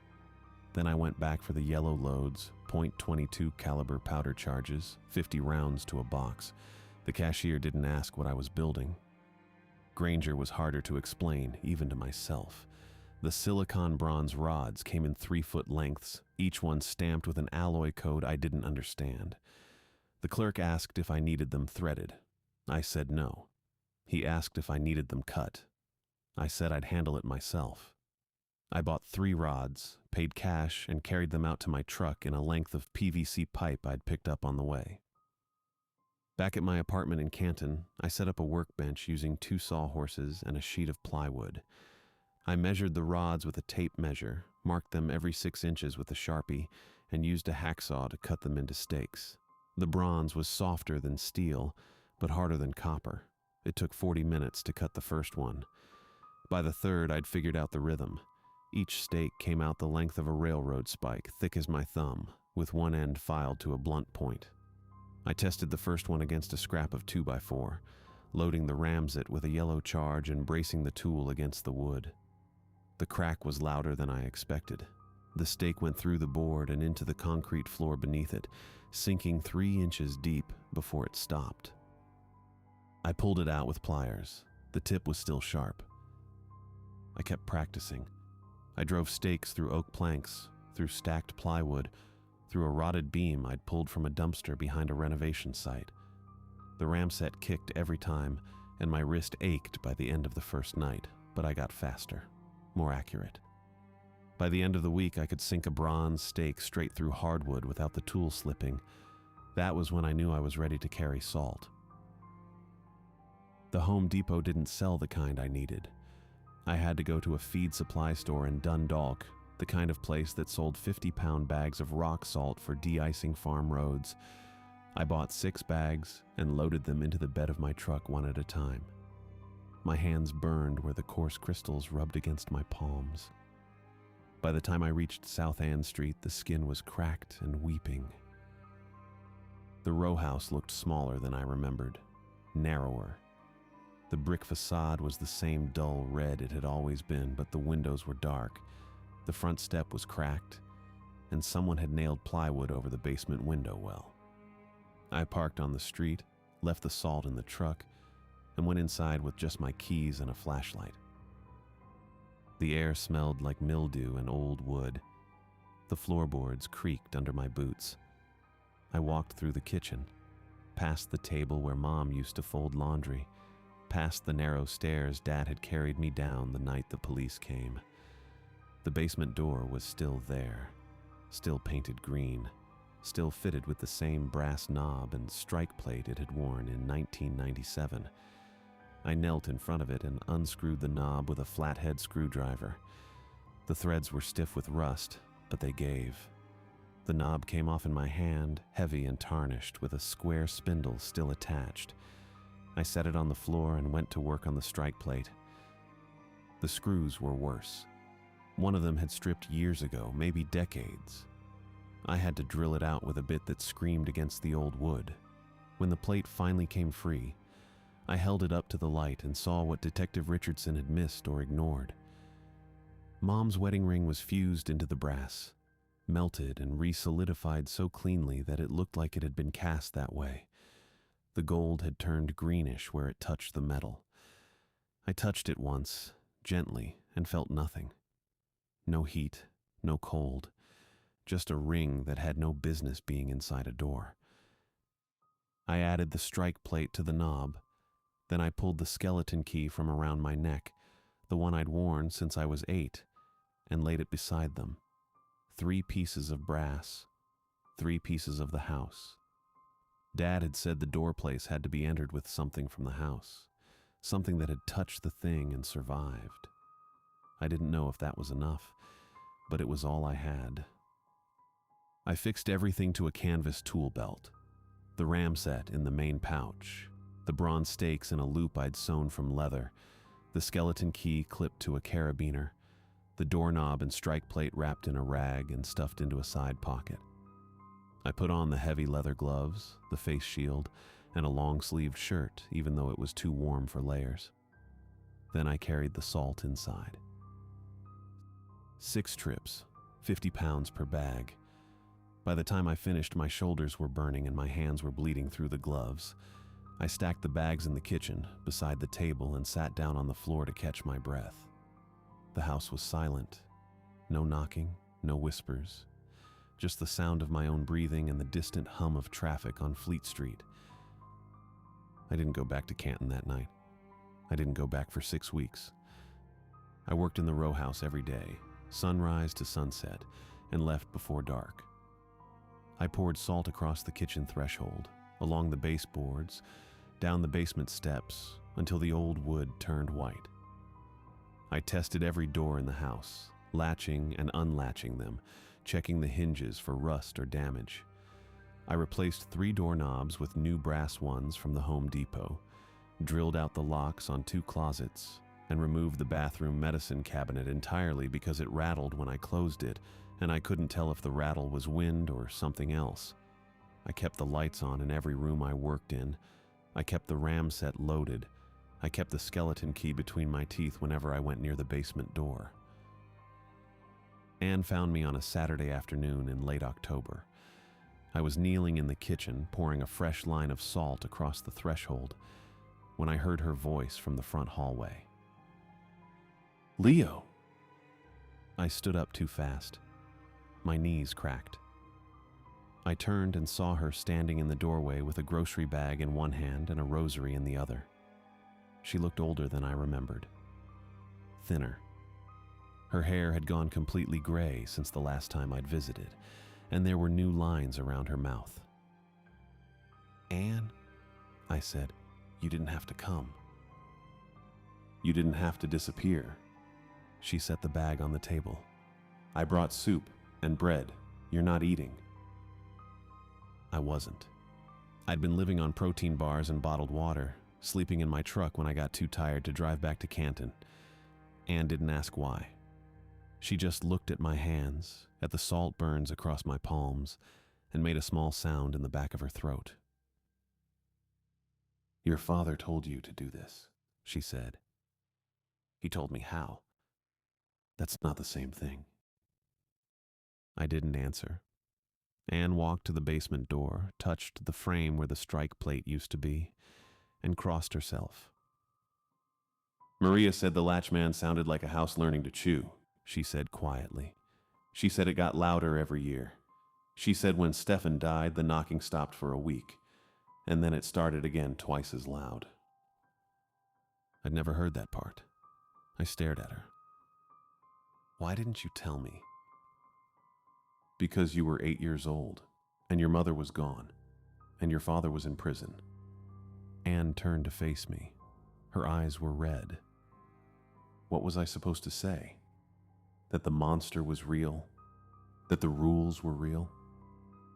S1: Then I went back for the yellow loads, .22 caliber powder charges, 50 rounds to a box. The cashier didn't ask what I was building. Granger was harder to explain, even to myself. The silicon bronze rods came in 3-foot lengths, each one stamped with an alloy code I didn't understand. The clerk asked if I needed them threaded. I said no. He asked if I needed them cut. I said I'd handle it myself. I bought 3 rods, paid cash, and carried them out to my truck in a length of PVC pipe I'd picked up on the way. Back at my apartment in Canton, I set up a workbench using 2 sawhorses and a sheet of plywood. I measured the rods with a tape measure, marked them every 6 inches with a Sharpie, and used a hacksaw to cut them into stakes. The bronze was softer than steel, but harder than copper. It took 40 minutes to cut the first one. By the third, I'd figured out the rhythm. Each stake came out the length of a railroad spike, thick as my thumb, with one end filed to a blunt point. I tested the first one against a scrap of 2x4, loading the Ramset with a yellow charge and bracing the tool against the wood. The crack was louder than I expected. The stake went through the board and into the concrete floor beneath it, sinking 3 inches deep before it stopped. I pulled it out with pliers. The tip was still sharp. I kept practicing. I drove stakes through oak planks, through stacked plywood, through a rotted beam I'd pulled from a dumpster behind a renovation site. The ramset kicked every time, and my wrist ached by the end of the first night, but I got faster, more accurate. By the end of the week, I could sink a bronze stake straight through hardwood without the tool slipping. That was when I knew I was ready to carry salt. The Home Depot didn't sell the kind I needed. I had to go to a feed supply store in Dundalk, the kind of place that sold 50-pound bags of rock salt for de-icing farm roads. I bought 6 bags and loaded them into the bed of my truck one at a time. My hands burned where the coarse crystals rubbed against my palms. By the time I reached South Ann Street, the skin was cracked and weeping. The row house looked smaller than I remembered, narrower. The brick facade was the same dull red it had always been, but the windows were dark. The front step was cracked, and someone had nailed plywood over the basement window well. I parked on the street, left the salt in the truck, and went inside with just my keys and a flashlight. The air smelled like mildew and old wood. The floorboards creaked under my boots. I walked through the kitchen, past the table where Mom used to fold laundry, past the narrow stairs Dad had carried me down the night the police came. The basement door was still there, still painted green, still fitted with the same brass knob and strike plate it had worn in 1997. I knelt in front of it and unscrewed the knob with a flathead screwdriver. The threads were stiff with rust, but they gave. The knob came off in my hand, heavy and tarnished, with a square spindle still attached. I set it on the floor and went to work on the strike plate. The screws were worse. One of them had stripped years ago, maybe decades. I had to drill it out with a bit that screamed against the old wood. When the plate finally came free, I held it up to the light and saw what Detective Richardson had missed or ignored. Mom's wedding ring was fused into the brass, melted and re-solidified so cleanly that it looked like it had been cast that way. The gold had turned greenish where it touched the metal. I touched it once, gently, and felt nothing. No heat, no cold, just a ring that had no business being inside a door. I added the strike plate to the knob. Then I pulled the skeleton key from around my neck, the one I'd worn since I was 8, and laid it beside them. 3 pieces of brass, 3 pieces of the house. Dad had said the door place had to be entered with something from the house, something that had touched the thing and survived. I didn't know if that was enough, but it was all I had. I fixed everything to a canvas tool belt, the ram set in the main pouch, the bronze stakes in a loop I'd sewn from leather, the skeleton key clipped to a carabiner, the doorknob and strike plate wrapped in a rag and stuffed into a side pocket. I put on the heavy leather gloves, the face shield, and a long-sleeved shirt, even though it was too warm for layers. Then I carried the salt inside. 6 trips, 50 pounds per bag. By the time I finished, my shoulders were burning and my hands were bleeding through the gloves. I stacked the bags in the kitchen, beside the table, and sat down on the floor to catch my breath. The house was silent. No knocking, no whispers. Just the sound of my own breathing and the distant hum of traffic on Fleet Street. I didn't go back to Canton that night. I didn't go back for 6 weeks. I worked in the row house every day, sunrise to sunset, and left before dark. I poured salt across the kitchen threshold, along the baseboards, down the basement steps, until the old wood turned white. I tested every door in the house, latching and unlatching them, checking the hinges for rust or damage. I replaced 3 doorknobs with new brass ones from the Home Depot, drilled out the locks on 2 closets, and removed the bathroom medicine cabinet entirely because it rattled when I closed it, and I couldn't tell if the rattle was wind or something else. I kept the lights on in every room I worked in. I kept the ram set loaded. I kept the skeleton key between my teeth whenever I went near the basement door. Anne found me on a Saturday afternoon in late October. I was kneeling in the kitchen, pouring a fresh line of salt across the threshold, when I heard her voice from the front hallway. "Leo!" I stood up too fast. My knees cracked. I turned and saw her standing in the doorway with a grocery bag in one hand and a rosary in the other. She looked older than I remembered. Thinner. Her hair had gone completely gray since the last time I'd visited, and there were new lines around her mouth. "Anne," I said, "you didn't have to come." "You didn't have to disappear." She set the bag on the table. "I brought soup and bread. You're not eating." I wasn't. I'd been living on protein bars and bottled water, sleeping in my truck when I got too tired to drive back to Canton. Anne didn't ask why. She just looked at my hands, at the salt burns across my palms, and made a small sound in the back of her throat. "Your father told you to do this," she said. "He told me how." "That's not the same thing." I didn't answer. Anne walked to the basement door, touched the frame where the strike plate used to be, and crossed herself. "Maria said the latchman sounded like a house learning to chew," she said quietly. "She said it got louder every year. She said when Stefan died, the knocking stopped for a week, and then it started again twice as loud." I'd never heard that part. I stared at her. "Why didn't you tell me?" "Because you were 8 years old, and your mother was gone, and your father was in prison." Anne turned to face me. Her eyes were red. What was I supposed to say? That the monster was real? That the rules were real?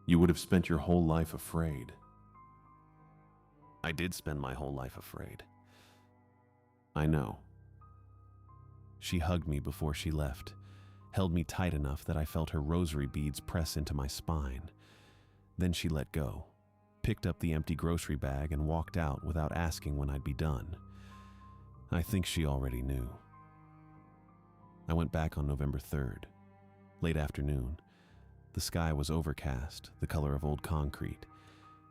S1: You would have spent your whole life afraid. I did spend my whole life afraid. I know. She hugged me before she left, held me tight enough that I felt her rosary beads press into my spine. Then she let go, picked up the empty grocery bag and walked out without asking when I'd be done. I think she already knew. I went back on November 3rd, late afternoon. The sky was overcast, the color of old concrete,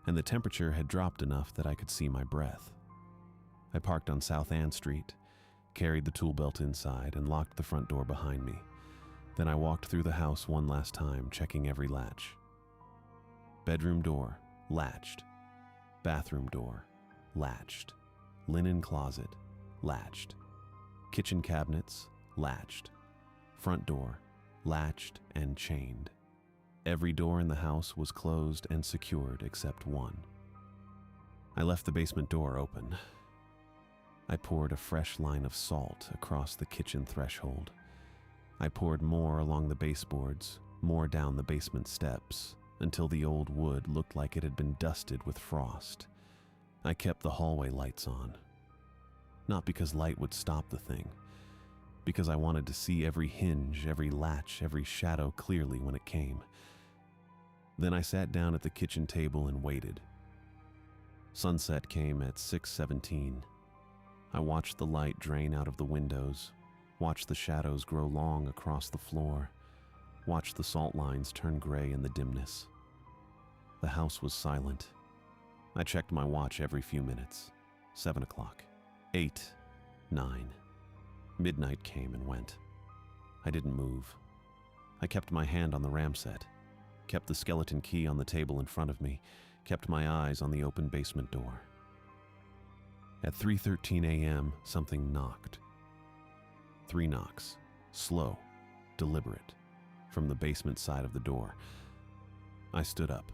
S1: and the temperature had dropped enough that I could see my breath. I parked on South Ann Street, carried the tool belt inside, and locked the front door behind me. Then I walked through the house one last time, checking every latch. Bedroom door, latched. Bathroom door, latched. Linen closet, latched. Kitchen cabinets, latched. Front door, latched and chained. Every door in the house was closed and secured except one. I left the basement door open. I poured a fresh line of salt across the kitchen threshold. I poured more along the baseboards, more down the basement steps, until the old wood looked like it had been dusted with frost. I kept the hallway lights on. Not because light would stop the thing, because I wanted to see every hinge, every latch, every shadow clearly when it came. Then I sat down at the kitchen table and waited. Sunset came at 6:17. I watched the light drain out of the windows, watched the shadows grow long across the floor, watched the salt lines turn gray in the dimness. The house was silent. I checked my watch every few minutes. 7 o'clock, 8, 9. Midnight came and went. I didn't move. I kept my hand on the ram set, kept the skeleton key on the table in front of me, kept my eyes on the open basement door. At 3:13 a.m., something knocked. 3 knocks, slow, deliberate, from the basement side of the door. I stood up.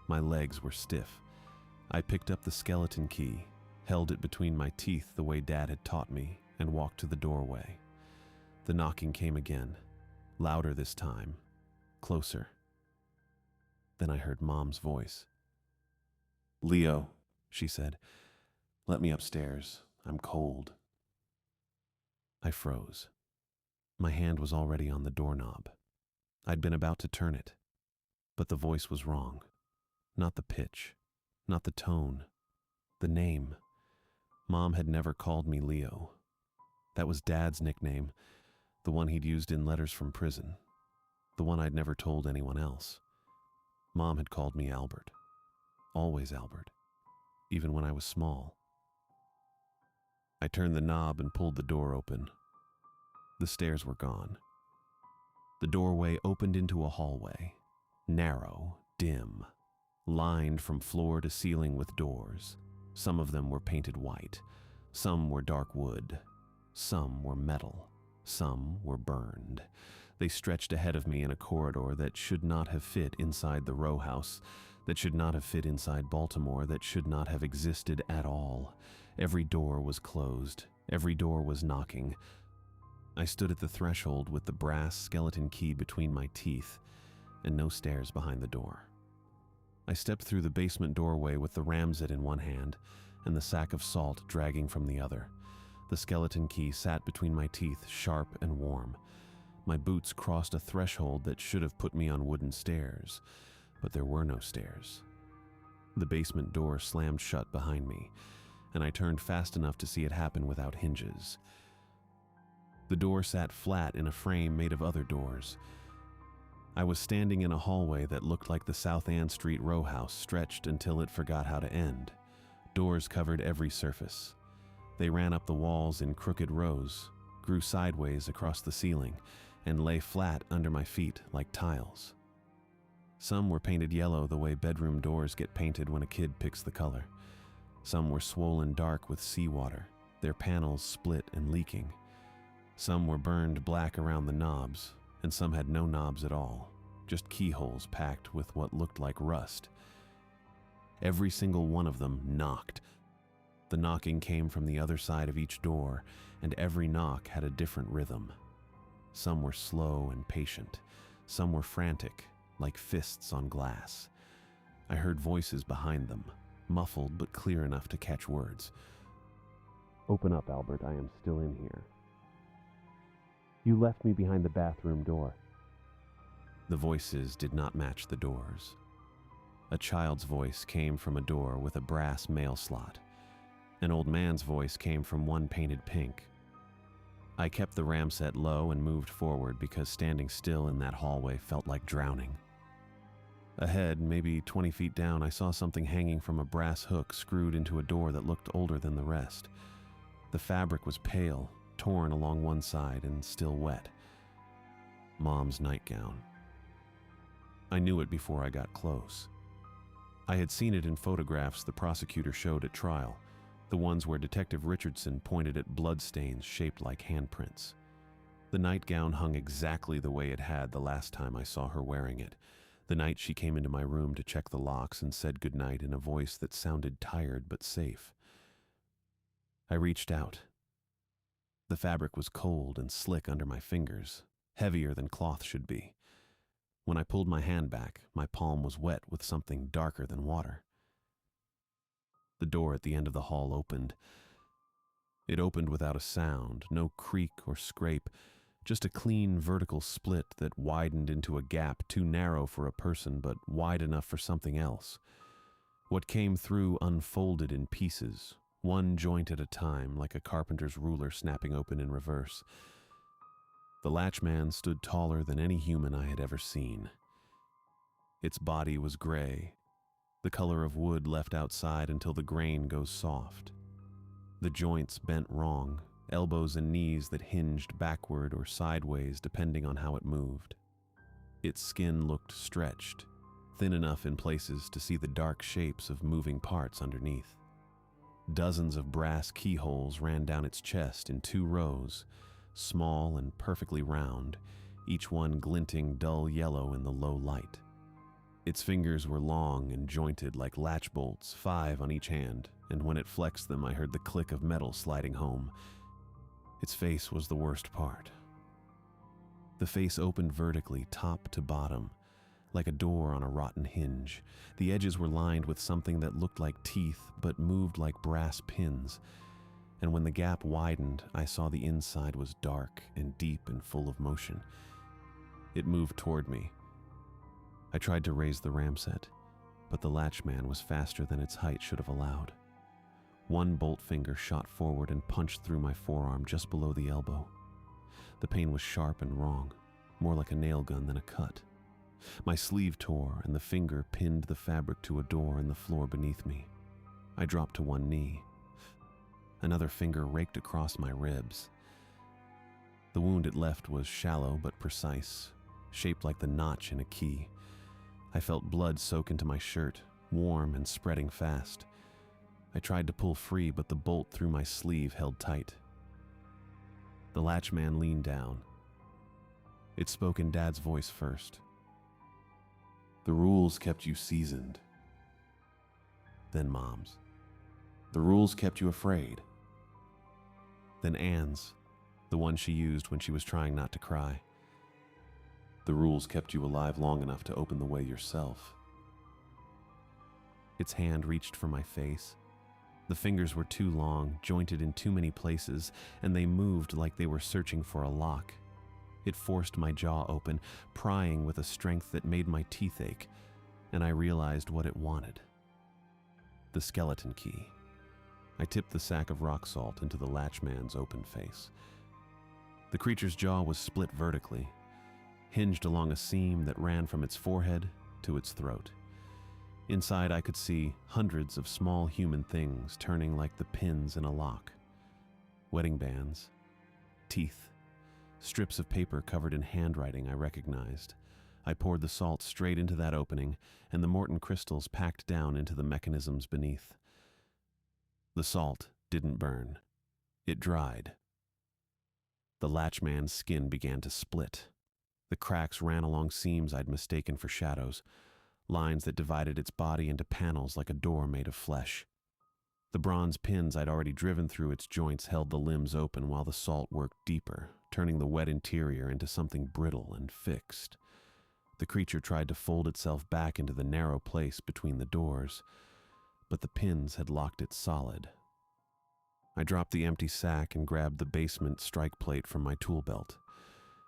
S1: My legs were stiff. I picked up the skeleton key, held it between my teeth the way Dad had taught me, and walked to the doorway. The knocking came again, louder this time, closer. Then I heard Mom's voice. "Leo," she said, "let me upstairs. I'm cold." I froze. My hand was already on the doorknob. I'd been about to turn it, but the voice was wrong. Not the pitch, not the tone, the name. Mom had never called me Leo. That was Dad's nickname, the one he'd used in letters from prison. the one I'd never told anyone else. Mom had called me Albert. Always Albert, even when I was small. I turned the knob and pulled the door open. The stairs were gone. The doorway opened into a hallway, narrow, dim, lined from floor to ceiling with doors. Some of them were painted white, some were dark wood, some were metal, some were burned. They stretched ahead of me in a corridor that should not have fit inside the row house, that should not have fit inside Baltimore, that should not have existed at all. Every door was closed. Every door was knocking. I stood at the threshold with the brass skeleton key between my teeth and no stairs behind the door. I stepped through the basement doorway with the ramset in one hand and the sack of salt dragging from the other. The skeleton key sat between my teeth, sharp and warm. My boots crossed a threshold that should have put me on wooden stairs, but there were no stairs. The basement door slammed shut behind me, and I turned fast enough to see it happen without hinges. The door sat flat in a frame made of other doors. I was standing in a hallway that looked like the South Ann Street row house, stretched until it forgot how to end. Doors covered every surface. They ran up the walls in crooked rows, grew sideways across the ceiling, and lay flat under my feet like tiles. Some were painted yellow the way bedroom doors get painted when a kid picks the color. Some were swollen dark with seawater, their panels split and leaking. Some were burned black around the knobs, and some had no knobs at all, just keyholes packed with what looked like rust. Every single one of them knocked. The knocking came from the other side of each door, and every knock had a different rhythm. Some were slow and patient. Some were frantic, like fists on glass. I heard voices behind them, muffled but clear enough to catch words. "Open up, Albert, I am still in here." "You left me behind the bathroom door." The voices did not match the doors. A child's voice came from a door with a brass mail slot. An old man's voice came from one painted pink. I kept the ramset low and moved forward because standing still in that hallway felt like drowning. Ahead, maybe 20 feet down, I saw something hanging from a brass hook screwed into a door that looked older than the rest. The fabric was pale, torn along one side and still wet. Mom's nightgown. I knew it before I got close. I had seen it in photographs the prosecutor showed at trial, the ones where Detective Richardson pointed at bloodstains shaped like handprints. The nightgown hung exactly the way it had the last time I saw her wearing it, the night she came into my room to check the locks and said goodnight in a voice that sounded tired but safe. I reached out. The fabric was cold and slick under my fingers, heavier than cloth should be. When I pulled my hand back, my palm was wet with something darker than water. The door at the end of the hall opened. It opened without a sound, no creak or scrape, just a clean vertical split that widened into a gap too narrow for a person but wide enough for something else. What came through unfolded in pieces, one joint at a time, like a carpenter's ruler snapping open in reverse. The latchman stood taller than any human I had ever seen. Its body was gray, the color of wood left outside until the grain goes soft. The joints bent wrong, elbows and knees that hinged backward or sideways depending on how it moved. Its skin looked stretched, thin enough in places to see the dark shapes of moving parts underneath. Dozens of brass keyholes ran down its chest in 2 rows, small and perfectly round, each one glinting dull yellow in the low light. Its fingers were long and jointed like latch bolts, 5 on each hand, and when it flexed them I heard the click of metal sliding home. Its face was the worst part. The face opened vertically, top to bottom, like a door on a rotten hinge. The edges were lined with something that looked like teeth but moved like brass pins. And when the gap widened, I saw the inside was dark and deep and full of motion. It moved toward me. I tried to raise the ramset, but the latchman was faster than its height should have allowed. One bolt finger shot forward and punched through my forearm just below the elbow. The pain was sharp and wrong. more like a nail gun than a cut. My sleeve tore, and the finger pinned the fabric to a door in the floor beneath me. I dropped to one knee. Another finger raked across my ribs. The wound it left was shallow but precise, shaped like the notch in a key. I felt blood soak into my shirt, warm and spreading fast. I tried to pull free, but the bolt through my sleeve held tight. The latchman leaned down. It spoke in Dad's voice first. "The rules kept you seasoned." Then Mom's. "The rules kept you afraid." Then Anne's, the one she used when she was trying not to cry. "The rules kept you alive long enough to open the way yourself." Its hand reached for my face. The fingers were too long, jointed in too many places, and they moved like they were searching for a lock. It forced my jaw open, prying with a strength that made my teeth ache, and I realized what it wanted. The skeleton key. I tipped the sack of rock salt into the latchman's open face. The creature's jaw was split vertically, hinged along a seam that ran from its forehead to its throat. Inside, I could see hundreds of small human things turning like the pins in a lock. Wedding bands, teeth, strips of paper covered in handwriting I recognized. I poured the salt straight into that opening, and the Morton crystals packed down into the mechanisms beneath. The salt didn't burn. It dried. The latchman's skin began to split. The cracks ran along seams I'd mistaken for shadows, lines that divided its body into panels like a door made of flesh. The bronze pins I'd already driven through its joints held the limbs open while the salt worked deeper, turning the wet interior into something brittle and fixed. The creature tried to fold itself back into the narrow place between the doors, but the pins had locked it solid. I dropped the empty sack and grabbed the basement strike plate from my tool belt.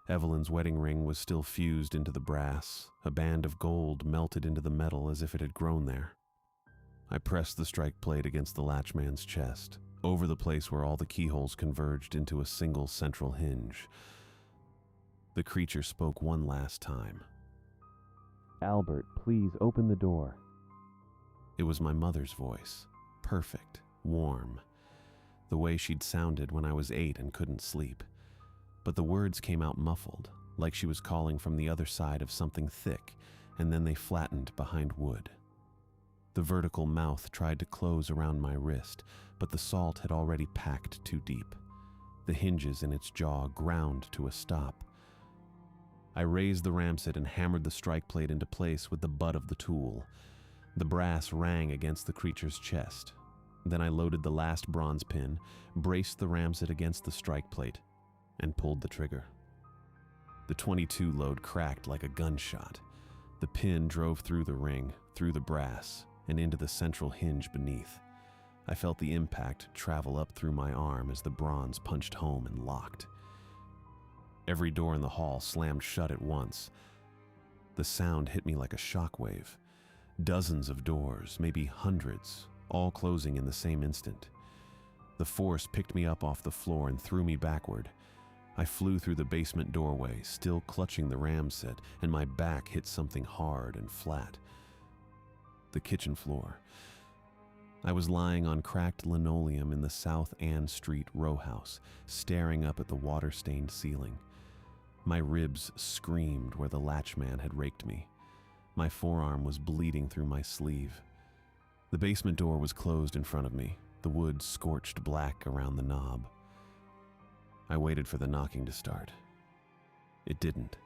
S1: Evelyn's wedding ring was still fused into the brass, a band of gold melted into the metal as if it had grown there. I pressed the strike plate against the latchman's chest, over the place where all the keyholes converged into a single central hinge. The creature spoke one last time. "Albert, please open the door." It was my mother's voice, perfect, warm, the way she'd sounded when I was 8 and couldn't sleep. But the words came out muffled, like she was calling from the other side of something thick, and then they flattened behind wood. The vertical mouth tried to close around my wrist, but the salt had already packed too deep. The hinges in its jaw ground to a stop. I raised the ramset and hammered the strike plate into place with the butt of the tool. The brass rang against the creature's chest. Then I loaded the last bronze pin, braced the ramset against the strike plate, and pulled the trigger. The .22 load cracked like a gunshot. The pin drove through the ring, through the brass, and into the central hinge beneath. I felt the impact travel up through my arm as the bronze punched home and locked. Every door in the hall slammed shut at once. The sound hit me like a shockwave. Dozens of doors, maybe hundreds, all closing in the same instant. The force picked me up off the floor and threw me backward. I flew through the basement doorway, still clutching the ramset, and my back hit something hard and flat. The kitchen floor. I was lying on cracked linoleum in the South Ann Street row house, staring up at the water-stained ceiling. My ribs screamed where the latchman had raked me. My forearm was bleeding through my sleeve. The basement door was closed in front of me, the wood scorched black around the knob. I waited for the knocking to start. It didn't.